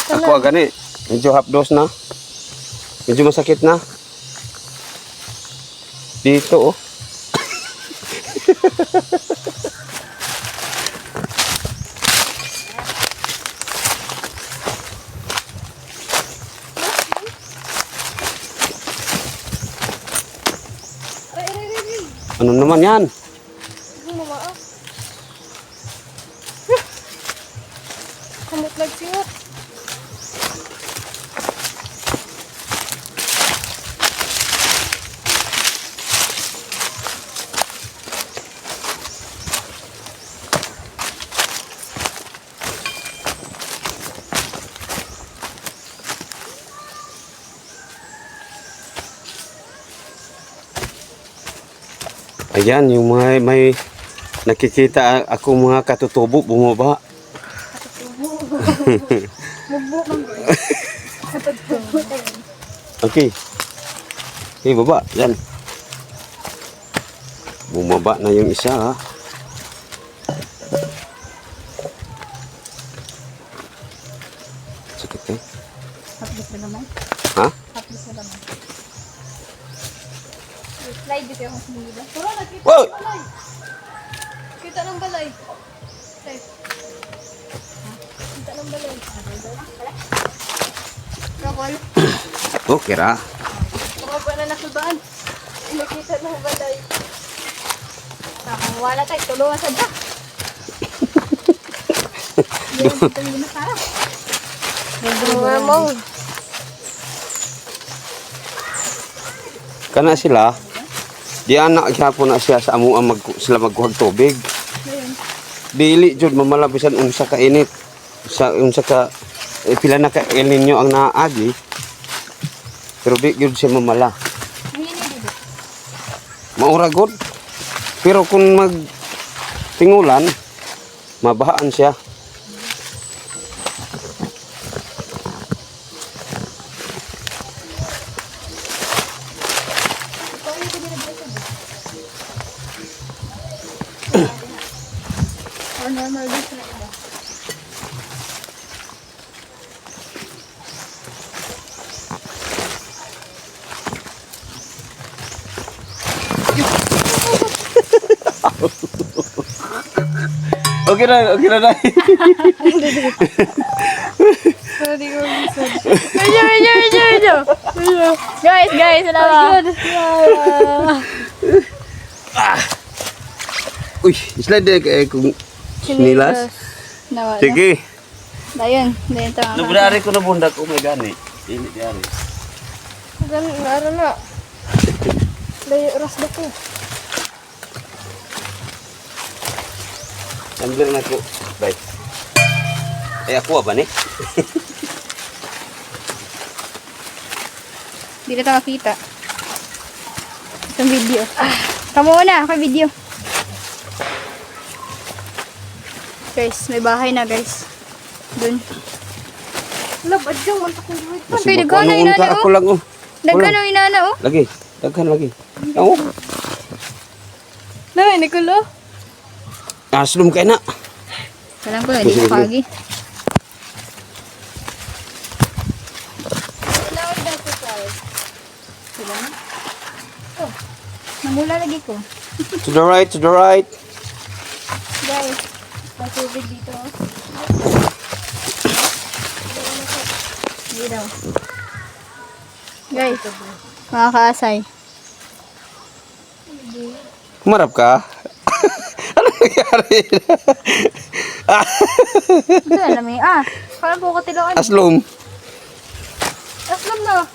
S1: Ako agani. Medyo hapdos na. Medyo masakit na. Dito oh. Ano naman yan?
S3: Kamot nagsingot.
S1: Ayan, yung mga may nakikita ako mga katutubo bumaba. Okay. Okay, baba. Yan. Bumaba na yung isa ha. Sakit eh.
S2: Haplis na naman.
S1: Ha?
S2: Haplis na naman. Slide dito yung sinila.
S3: Tara, nakita
S1: Wow!
S3: ng balay. Kita ng balay. Safe. Kita ng balay.
S2: Rakol.
S1: Okay ra.
S3: Baka na nasubaan. Nakita ng balay.
S2: Wala tayo. Tulungan sa dak. Yan, dito yung binasara.
S3: Mga mo.
S1: Kana sila. Di anak gyapon na siya sa amuang sila magkuhag tubig. dili jud mamalabisan unsa ka init. Sa unsa ka pila na ka El Nino ang naagi. Pero di jud siya mamala. Maura gud. Pero kung mag tingulan, mabahaan siya.
S2: Or normal dito na ito.
S1: Okay na, okay na na.
S3: Sorry ko minsan. Medyo.
S2: Guys, wala ba?
S1: Uy, slide eh kung nilas.
S2: Nawala.
S1: Sige.
S2: Dayon ito ang
S1: Nabrari ko na bundak ko may gani. Dili diari.
S3: Ganun, laro na. Layo, ras na ko.
S1: Ambil na ko. Bye. Eh ako ba ni?
S2: Hindi na ito makita. Itong video. Kamu na, ako video. Guys, may bahay na guys. Dun.
S3: Lab, adyang mantak ko duwit.
S2: Okay, nagkano yung inana
S1: Ako
S2: oh.
S1: lang oh.
S2: Nagkano yung inana oh.
S1: Lagi. Daghan lagi. Oo.
S3: Dami, Nicolo.
S1: Aslum kay na.
S2: Alam ko, hindi ko pagi. Oh, namula lagi ko.
S1: To the right, to the right.
S2: Guys, may tubig dito. Hindi daw. Guys, mga kaasay.
S1: Kumarap ka? Ano nangyari?
S2: Ito, alam mo parang po ko tilawan.
S1: Aslum.
S2: Aslam na.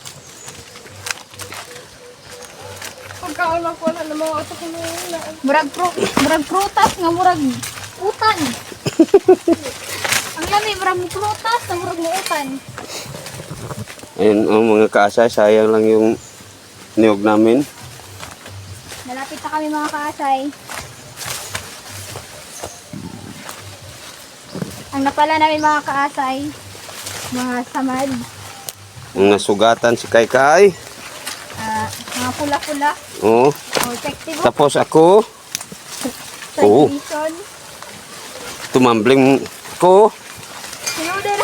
S3: Pagkaon ako na ng mga utak ko na yun.
S2: Murag prutas nga murag utan. Ang lami, murag prutas na murag utan.
S1: Ayun, ang mga kaasay, sayang lang yung niyog namin.
S2: Malapit na kami mga kaasay. Ang napala namin mga kaasay, mga samad,
S1: Ang nasugatan si Kai.
S2: mga pula-pula,
S1: Oo.
S2: effective
S1: Tapos ako, oo.
S2: vision.
S1: tumambling ko.
S2: Sinudel.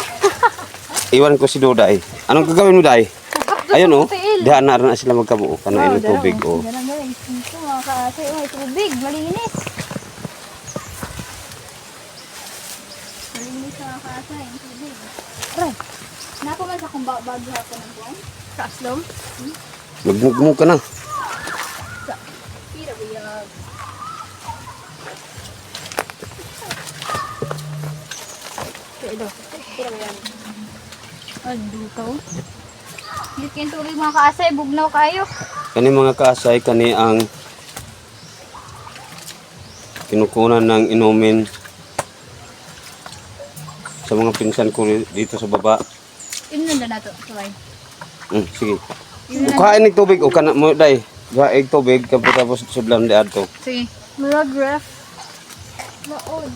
S1: Iwan ko si Duday. Anong gagawin mo, Day? Ayun oh. Diyan na sila magkabuo. Kanain ng tubig oh.
S2: Ganun galing. Ito mga kaasay, may tubig, malinis. Malinis mga kaasay, yung tubig. Aray, naku man sa kung bago ako ng buwan.
S3: Kaslom.
S1: Magmugmug ka na.
S2: Pira buyag.
S3: Ito.
S2: Pira buyag. Dito. Dito yung tubig mga kaasay, bugnaw kayo.
S1: Kani mga kaasay, kani ang kinukunan ng inumin sa mga pinsan ko dito sa baba.
S2: Yun na to, sabay.
S1: Sige. Kuhain ng tubig o kana mo, Day. Kuhain tubig tapos sublam di adto.
S2: Sige.
S3: Murag ref. Maod.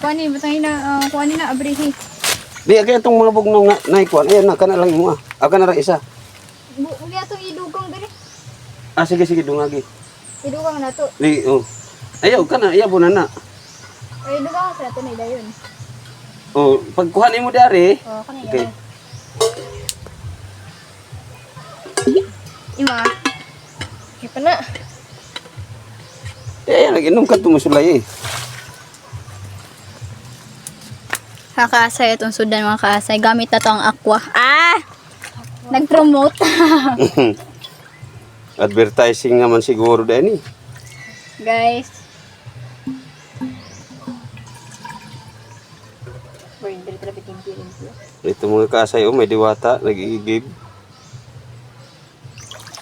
S2: Kuhanin na, abrihi.
S1: Di kaya itong mga bugnong na naikuan. Ayan na, kana lang mo ah. Aka na lang isa.
S2: Uli atong idugong dali.
S1: Sige, dungagi.
S2: Idugong na to.
S1: Di, oh. Ayaw, kana, ayaw na na.
S2: Ay, idugong sa nato na dayon.
S1: Oh, pagkuhanin mo dari.
S2: Oh, kanina.
S1: Okay.
S2: Ima.
S3: Kaya pa na.
S1: Ayan, nag-inom ka tumusulay eh.
S2: Mga kaasay, itong sudan mga kaasay. Gamit na to ang aqua. Nag-promote.
S1: Advertising naman siguro din eh.
S2: Guys. Boy, dali talaga tingin po.
S1: Ito mga kasay, oh, may diwata, nag-iigib.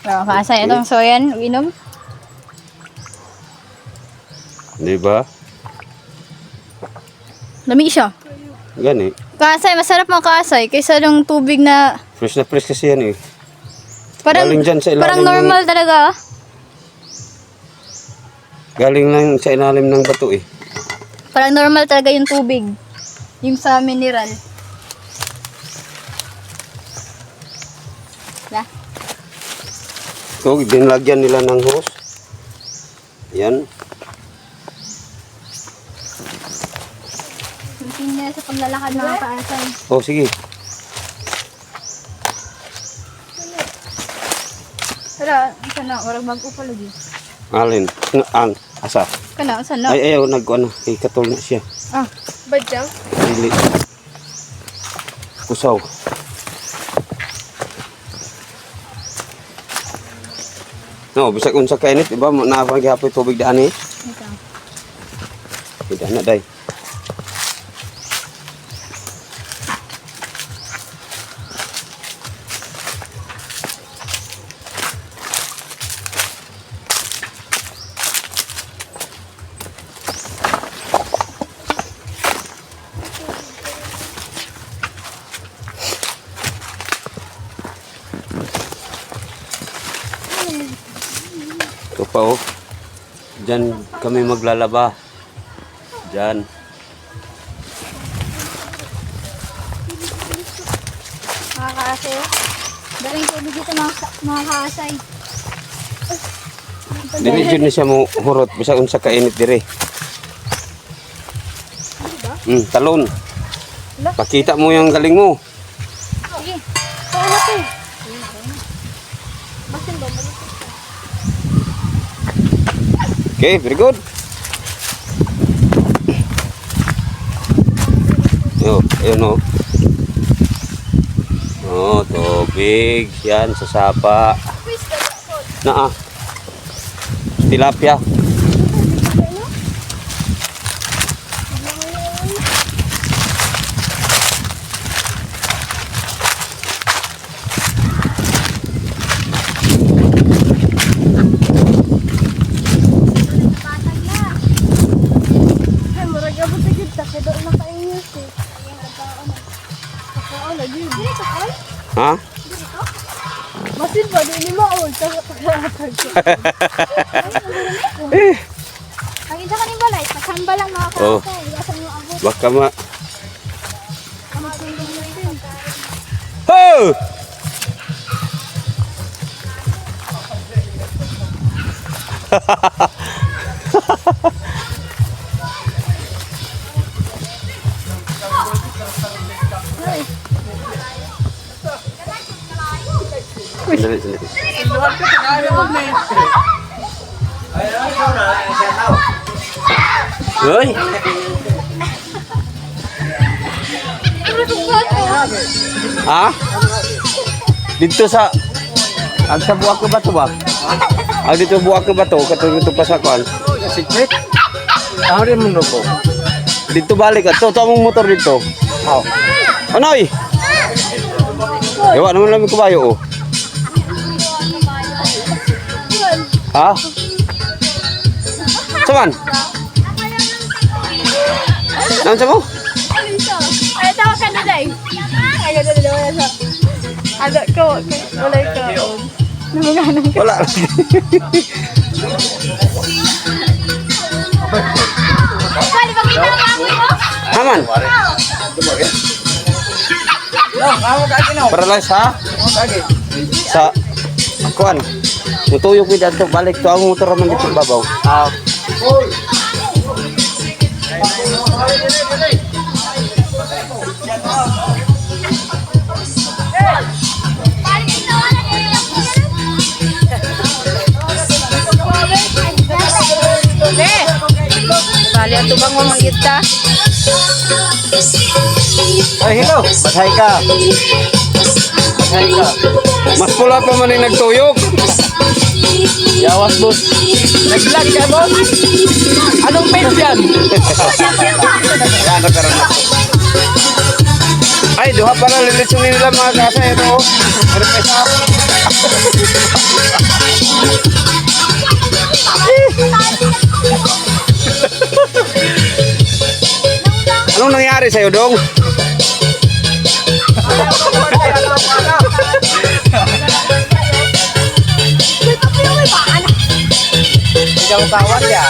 S2: Mga kaasay, itong soyan, inom.
S1: Di ba?
S2: Lami siya.
S1: Gani.
S2: Kaasay, masarap mga kaasay kaysa yung tubig na
S1: Fresh na fresh kasi yan eh.
S2: parang,
S1: Galing dyan sa ilalim
S2: parang normal talaga. Ah.
S1: Galing lang sa ilalim ng bato eh.
S2: Parang normal talaga yung tubig. Yung sa mineral. Da.
S1: So, dinlagyan nila ng hose. Yan.
S2: Hindi sa paglalakad mga kaasay.
S1: Oh, sige.
S2: Tara, sana, warag mag-upa lagi.
S1: Alin. Ang asa.
S2: Kana, sana.
S1: Ay, ayaw. Nag-ano. Ikatol na siya.
S2: Ah,
S3: Badyang.
S1: Dili. Kusaw. No, bisag unsa ka init, iba na paghapoy tubig daan eh.
S2: ito.
S1: Tidak na day. Ito pa oh. Diyan kami maglalaba. Diyan.
S2: Mga kaasay. Daling tubig dito mga kaasay.
S1: Dili jud ni siya mo hurot bisag unsa ka init dire. Talon. Pakita mo yung galing mo.
S2: Sige. Kaya na to. Basin ba?
S1: Okay, very good. Yo, ayun oh. Oh, tubig. Yan, sa sapa. Naa. Tilapia.
S3: Ay, murag abot sa kita. Kaya doon na kainyo siya. Kakaon na, yun. Dili ka kay?
S1: Ha?
S3: Masin ba? Di ni maol. Tagatag ko.
S2: Ang isa ka ni balay, pagsamba lang mga
S1: Oh.
S2: kaasay. Ilasan yung abot.
S1: Baka ma... Oh! Sandali, sandali. Hoy! Ha? Dito sa... Ang sa buwak ka ba ito ba? Ang dito buwak ka ba ito? Katulad ito pa sa kwan? Secret? Ano rin mo po? Dito balik ka. Ito among motor dito. Anoy! Yawa naman lang yung kabayo oh. Ha? Saman? Nansa mo?
S3: Ay, tawa ka na, day. Ay, gano'n na wala sa... Ano ko, wala ka. Namaganan ka.
S1: Wala.
S2: Pwede ba kita ang baboy mo?
S1: Haman. Para lang sa kuan. Mutuyok mi dito balik to ang motor man dito babaw.
S2: Bali, ang tubang mo magita.
S1: Ay hello, batay ka. Batay ka. Mas pula pa man yung nagtuyok. Yawas boss. Nag-vlog ka boss? Anong page yan? Yan, nagkaroon na. Ay, duha pala lilitsunin nila mga kasay ito. Ano pa isa? Anong nangyari? nangyari sa'yo, Dong?
S4: Ikaw tawad ya.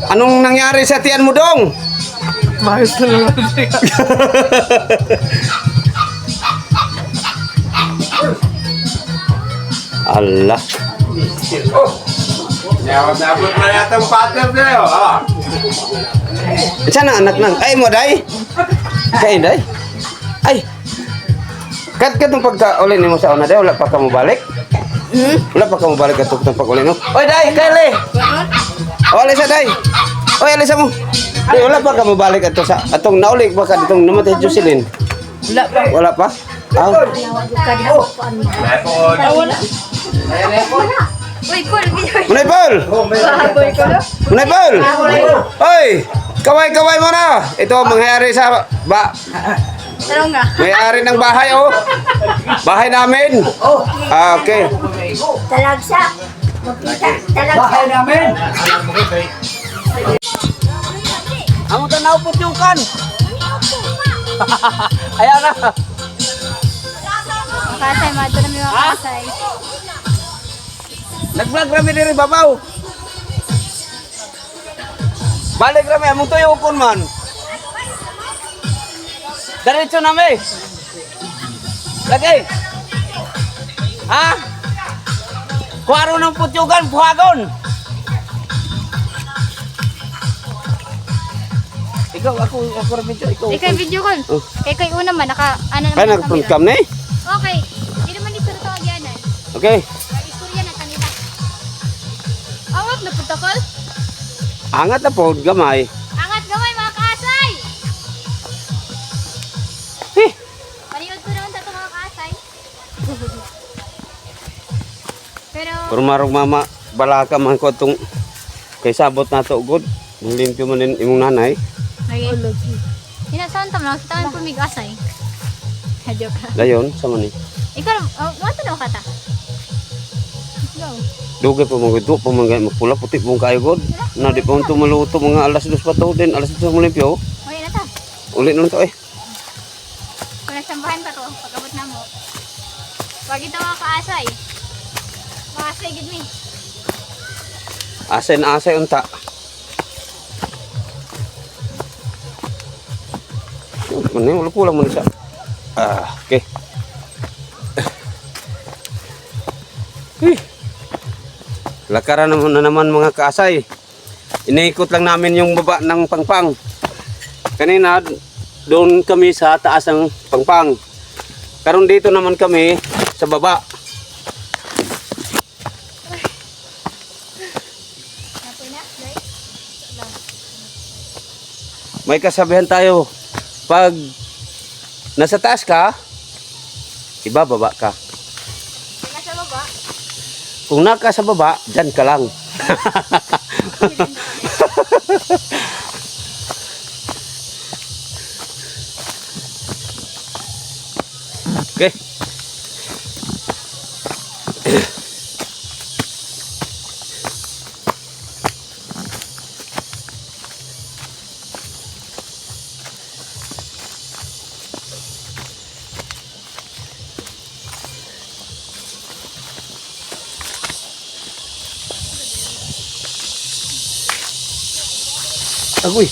S1: Anong nangyari sa tiyan mo, Dong?
S4: Mahal na naman siya.
S1: Allah.
S4: Nabot na yata ang partner sa'yo.
S1: Sana anak nang. Ay mo, Day? Kaya, Day? Ay. Kat itong pagka-uli ni mo sa una, Day, wala pa ka mo balik? Wala pa ka mo balik itong pag-uli mo? Oy, Day, Kylie! O, alisa, Day! Oy, alisa mo! Day, wala pa ka mo balik ito sa... Atong naulik ba ka ditong namatay Jocelyn?
S3: Wala pa.
S1: Wala pa? Ah,
S2: Uy, cool.
S1: Munay Paul!
S3: Bahaboy ko na.
S1: Munay Paul! Oy! Kaway-kaway mo na! Ito, mangyayari sa...
S3: Ano nga?
S1: May-ari ng bahay, oh! Bahay namin! Ah, okay.
S2: Talagsa. Magkita. Talagsa.
S4: Bahay namin.
S1: Amo tanaw po yung kan! Ayan na!
S2: Makasay, mato na may makasay.
S1: Nag-vlog rami diri babaw! Balik rami, among tuyo kon man! Diretso na mi! Lagi! Ha? Kuwaro ng putyugan, buhagon! Ikaw, ako rin video, ikaw.
S2: Ikaw yung video call.
S1: Oh.
S2: Kay una man, ano naman
S1: Kaya
S2: ang
S1: nag-front
S2: kamera.
S1: cam na eh?
S2: Okay. Hindi naman dito na tawagyanan.
S1: Okay.
S2: Istorya na kanila. Awat na punta call.
S1: Angat na po, gamay.
S2: Angat gamay mga kaasay.
S1: Eh,
S2: Paniod ko naman sa ito mga kaasay. Pero,
S1: Purmarong mama, balaka man ko itong kay sabot na to good. Limpyo man din imong nanay.
S2: ayun. Hinasahan tamo, nakita ko pumig-asay. Joke lang.
S1: Dayon, sa man eh.
S2: Ikaw, mga tanong ka ta. Go.
S1: Dugay pa mga ito, pamangay magpula, puti pong kayo god. Na di pa mo maluto mga alas 2 pa to din, alas 2 mo limpyo.
S2: Okay na ta.
S1: Ulit na to eh.
S2: Kung nasambahan pa to, pagkabot na mo. Wag ito mga kaasay. Makasay gid mi.
S1: Asay unta. Mana wala pulang mo siya. Ah, okay. Lakaran na naman mga kaasay. Iniikot lang namin yung baba ng pangpang. Kanina, doon kami sa taas ng pangpang. Karon dito naman kami sa baba.
S2: Napoy na, guys.
S1: May kasabihan tayo. Pag nasa taas ka, ibababa ka.
S2: Kaya sa baba.
S1: Kung naka sa baba, dyan ka lang. Okay. Agoy.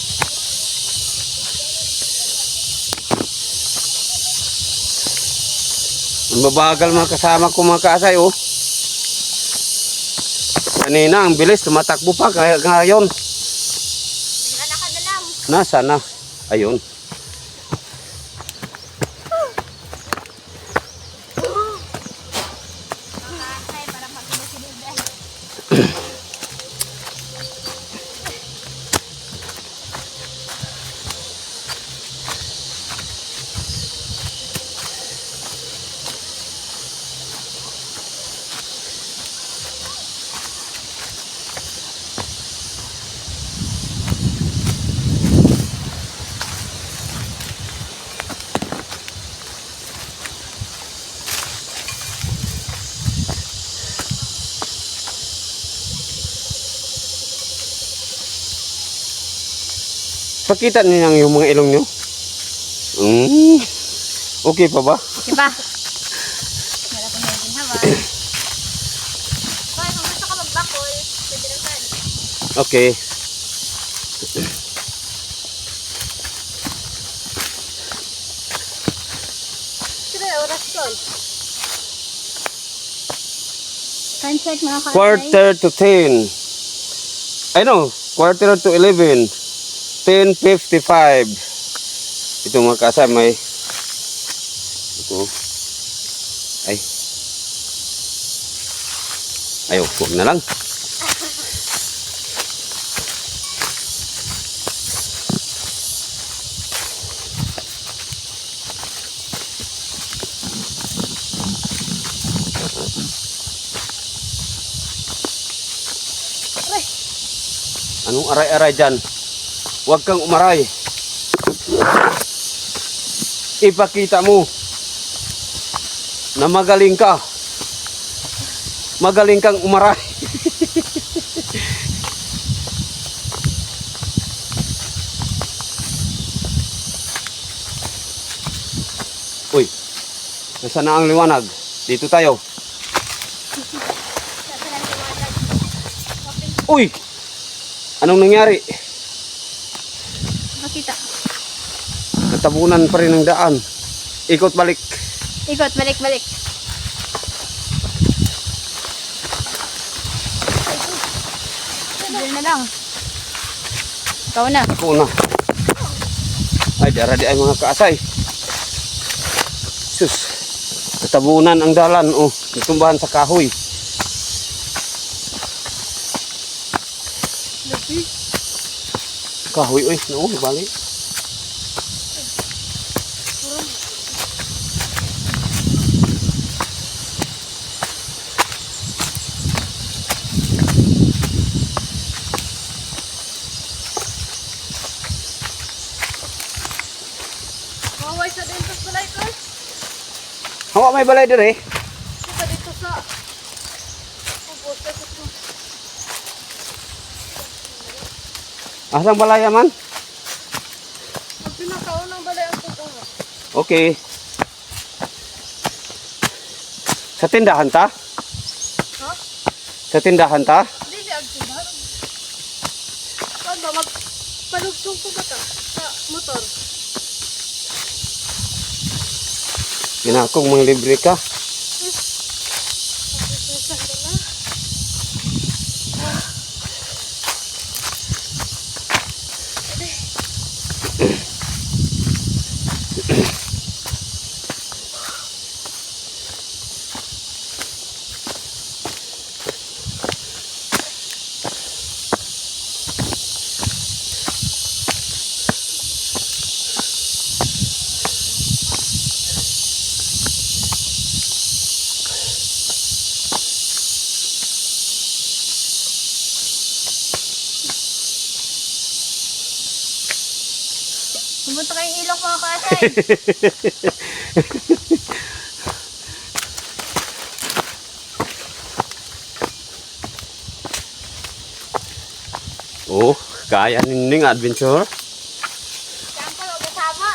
S1: Ang babagal mga kasama ko mga kaasay oh. Kanina ang bilis tumatakbo pa kaya ngayon.
S2: Naglalakad na lang.
S1: Nasa na? Ayun.
S2: Kaasay para pag-inusinudan.
S1: Pakita niyo yung mga ilong nyo. Okay pa ba?
S2: Diba? Wala ko medyo haba. Boy, kung gusto ka magbakol, pwede na saan.
S1: Okay.
S2: Sila, oras ko. Time check mga ka-asay.
S1: Quarter to 10. I know, quarter to 11. 10:55. Ito mga kasama may ito. Ay. Ayaw, huwag na lang. Anong aray-aray dyan? Huwag kang umaray. Ipakita mo na magaling ka. Magaling kang umaray. Uy, nasa na ang liwanag? Dito tayo. Uy! Anong nangyari?
S2: Makita.
S1: Natabunan pa rin ang daan. Ikot balik.
S2: Ikot, balik, balik. Diyan na lang. Ikaw na.
S1: Ako na. Ay, dara di ay mga kaasay. Sus. Natabunan ang dalan. Oh, natumbahan sa kahoy. Kahoy, oy. No, balik.
S3: Maway sa dito sa balay ko.
S1: Hawa may balay dire.
S3: Sa dito sa ubos sa dito.
S1: Asang balaya man?
S3: Ang pinakaunang balay ang tutungo.
S1: Okay. Sa tindahan ta?
S3: Ha?
S1: Sa tindahan ta?
S3: Dili ang tindahan. Saan ba magpalugsong ko ba ta? Sa motor.
S1: Pinakong mga libre ka.
S2: Pumunta kayong ilok mga kaasay.
S1: Oh, kaya ninding adventure.
S2: Saan ka o kasama?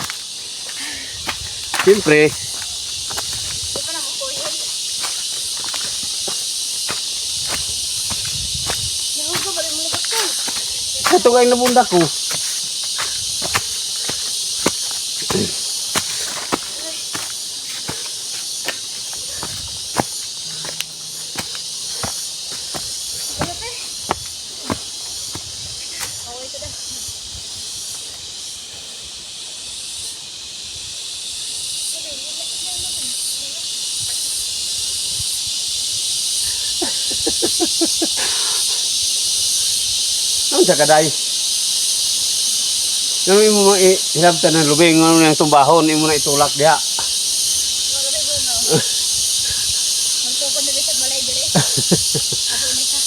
S1: Siyempre,
S2: Di pa na makuhin.
S3: Nahugo ba rin mo libat ko?
S1: sa tugay na bunda ko. Ang sakaday. Yung imo mo ihilabtan ng lubing, ano yung tumbahon, imo na itulak diha.
S2: Magtukod na sa balay dire. Ako na ka.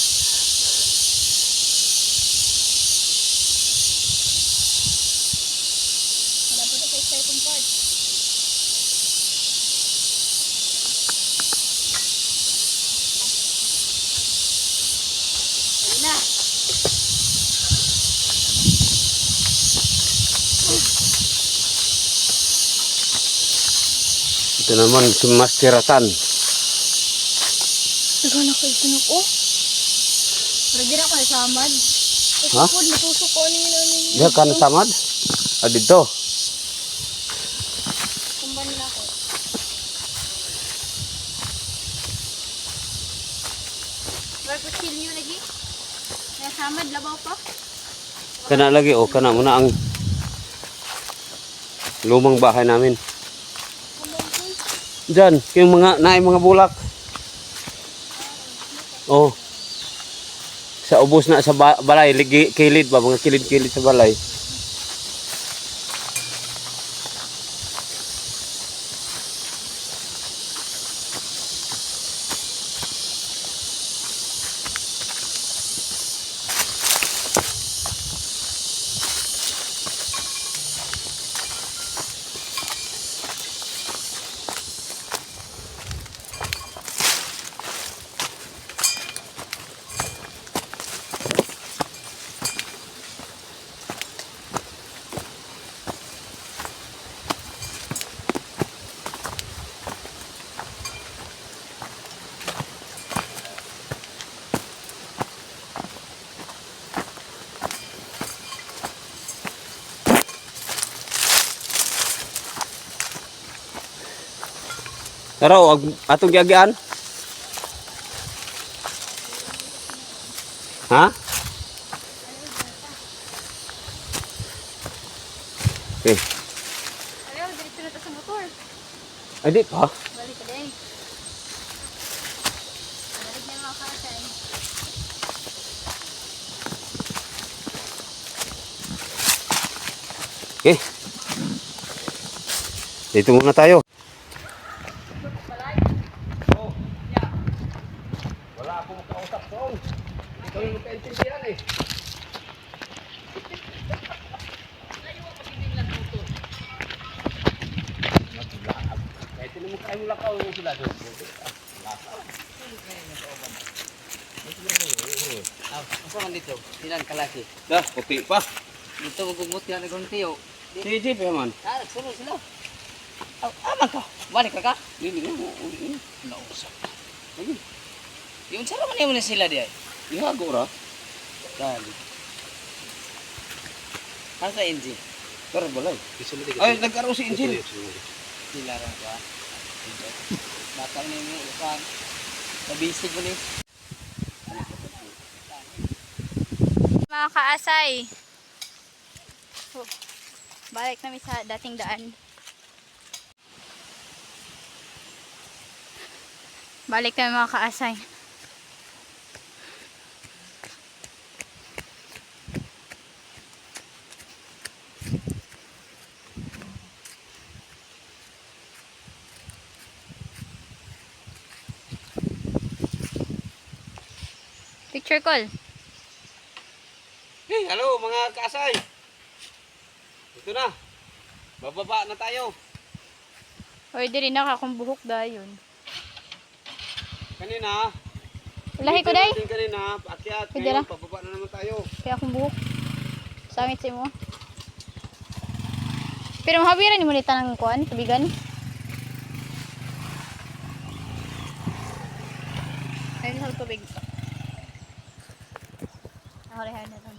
S2: Wala po ito sa starting part. Ayun na.
S1: Ito naman si Mastiratan.
S3: Dagan ako ito na ko. Pero di na ako nasamad.
S1: Ha?
S3: Pud matusok ko ni nani.
S1: Diya ka nasamad? Ah, dito.
S3: Kumban na ako. Bago chilyo lagi. Nasamad labaw pa.
S1: Kana lagi o kana muna ang lumang bahay namin. Diyan, yung mga naay mga bulak. Oh. Sa ubos na sa balay, kilid ba mga kilid-kilid sa balay. Taro, atong giagian. Ha? Okay.
S3: Ayaw, diretso na ta sa motor.
S1: Ay, di pa.
S3: Balik ka din. Balik na mga kasay.
S1: Okay. Dito muna tayo. Wala akong makausap doon. Hindi kami magkaintindihan eh. Kahit hindi mo kayo lakaw yung sila doon.
S5: Asa man dito? Silang kalaki.
S1: Dah, puti pa.
S5: Dito magugmot yan ng tiyo.
S1: Sige, pa man.
S5: Ah, nagsunod sila. Oh, aman ka. Balik ka ka.
S1: Hindi mo.
S5: Nausap. Yung sarap man yung sila diya.
S1: Ihago ra.
S5: Dali. Asa NG?
S1: Pero balay. Ay, nagkaroon si Injil.
S5: Sila rin ka. Bata ni mo ipan. Nabisig mo ni.
S2: Mga kaasay. Oh, balik kami sa dating daan. Balik kami mga kaasay. Picture call.
S1: Hey, hello mga kaasay. Ito na. Bababa na tayo.
S2: Oy, diri na akong buhok dayon.
S1: Kanina.
S2: Lahi ko day.
S1: Kanina, paakyat.
S2: Pwede
S1: Ngayon,
S2: na.
S1: pababa na naman tayo.
S2: Kaya akong buhok. Sangit sa mo. Pero mahabiran ni mo nita ng kuan, tubigan. Ayun sa tubig. Nakalihan na lang.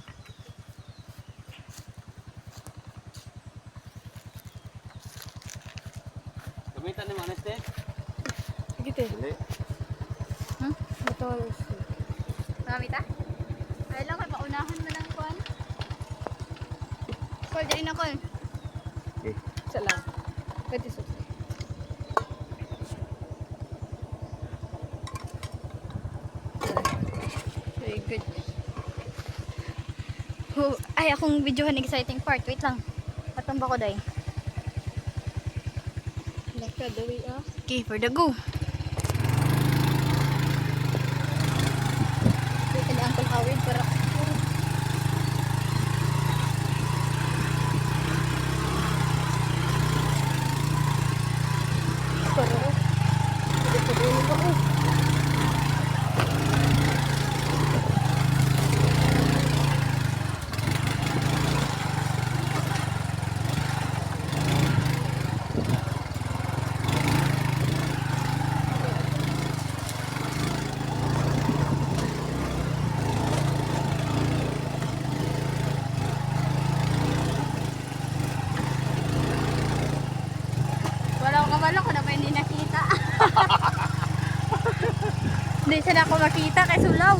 S1: Gamitan ni Maneste.
S3: Gitu.
S1: Dili.
S2: Hmm?
S3: Betul.
S2: Marami ta? Ay lang kay paunahan mo ng kuan. Call diri na call.
S3: Salam. Pwede sa.
S2: Very good. Oh, ay akong videohan exciting part. Wait lang. Patamba ko day.
S3: Laka dawi ah.
S2: Okay, for the go. Wait, ni Uncle Howard para
S3: Para. Hindi ko din ako.
S2: sana ako makita kay Sulaw.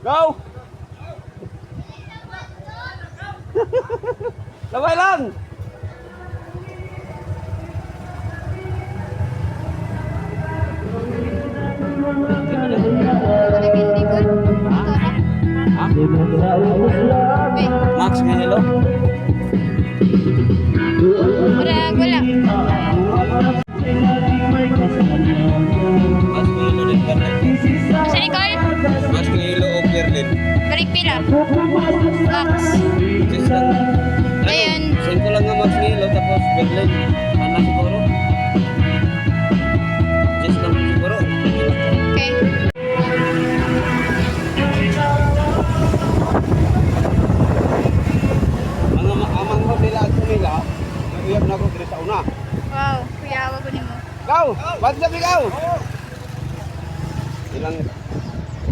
S1: Go! Labay lang! Ha? Max Manilo?
S2: Wala.
S1: Max Manilo din Berlin.
S2: Sa Nicole?
S1: Max Manilo o Berlin.
S2: Balik pila. Max.
S1: Just lang.
S2: Ngayon.
S1: Send ko lang nga Max Manilo tapos Berlin. Ano siguro? Just lang siguro.
S2: Okay.
S1: Amang mo nila at nila, nag-iyap na ako dito sa una.
S2: Wow, kuya, wag ko nimo.
S1: Go! Ba't sabi go? Ilang,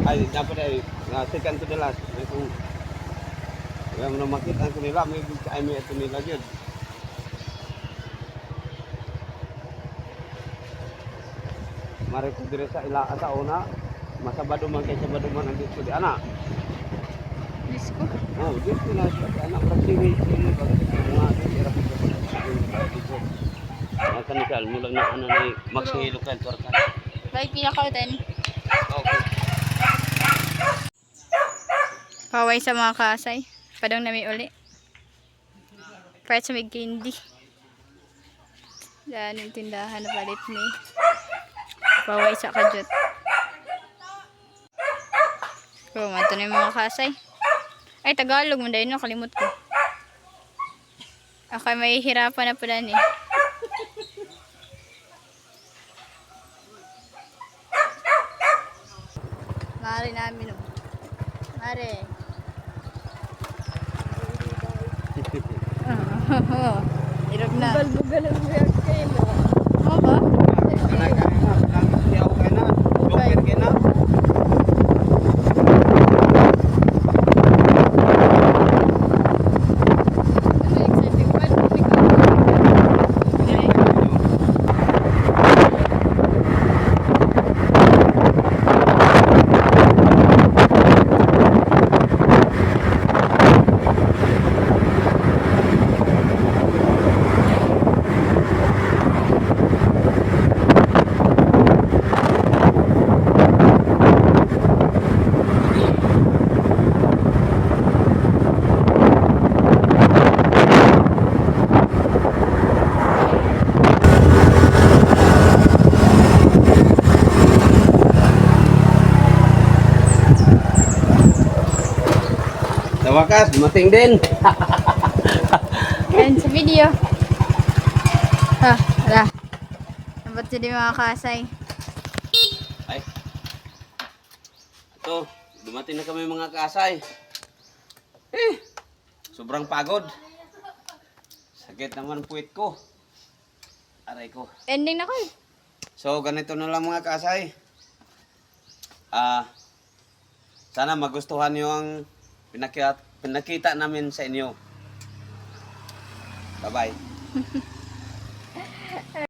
S1: ay, dapat ay, second to the last. May kung, kaya mo na makita ko nila, may kaimi ito nila yun. Mari ko dito sa ila sa una, masabado man kay sabado man ang dito di anak.
S2: Disco.
S1: Oh, dito na sa anak practice ini ba mga tira ko dito. Akan misal mulang na ano ni Max Hilo kan torkan.
S2: Balik pila ka din.
S1: Okay.
S2: Paway sa mga kasay. Padang nami uli. Part sa may candy. Daan yung tindahan na palit ni. Paway sa kajot. Oh, mato na yung mga kasay. Ay, Tagalog mo dahil nakalimot ko. Ako may hirapan na pala ni. Mari namin oh. Mari. Hirap na.
S3: Bugal-bugal ang react kayo, no?
S2: Oo ba? Ano exciting pa?
S1: Sa wakas, dumating din.
S2: Yan sa video. Wala. Nabat sila yung mga kasay.
S1: Ay. Ito, dumating na kami mga kasay. Sobrang pagod. Sakit naman puwit ko. Aray ko.
S2: Ending na ko eh.
S1: So, ganito na lang mga kasay. Sana magustuhan nyo ang pinakita namin sa inyo. Bye-bye.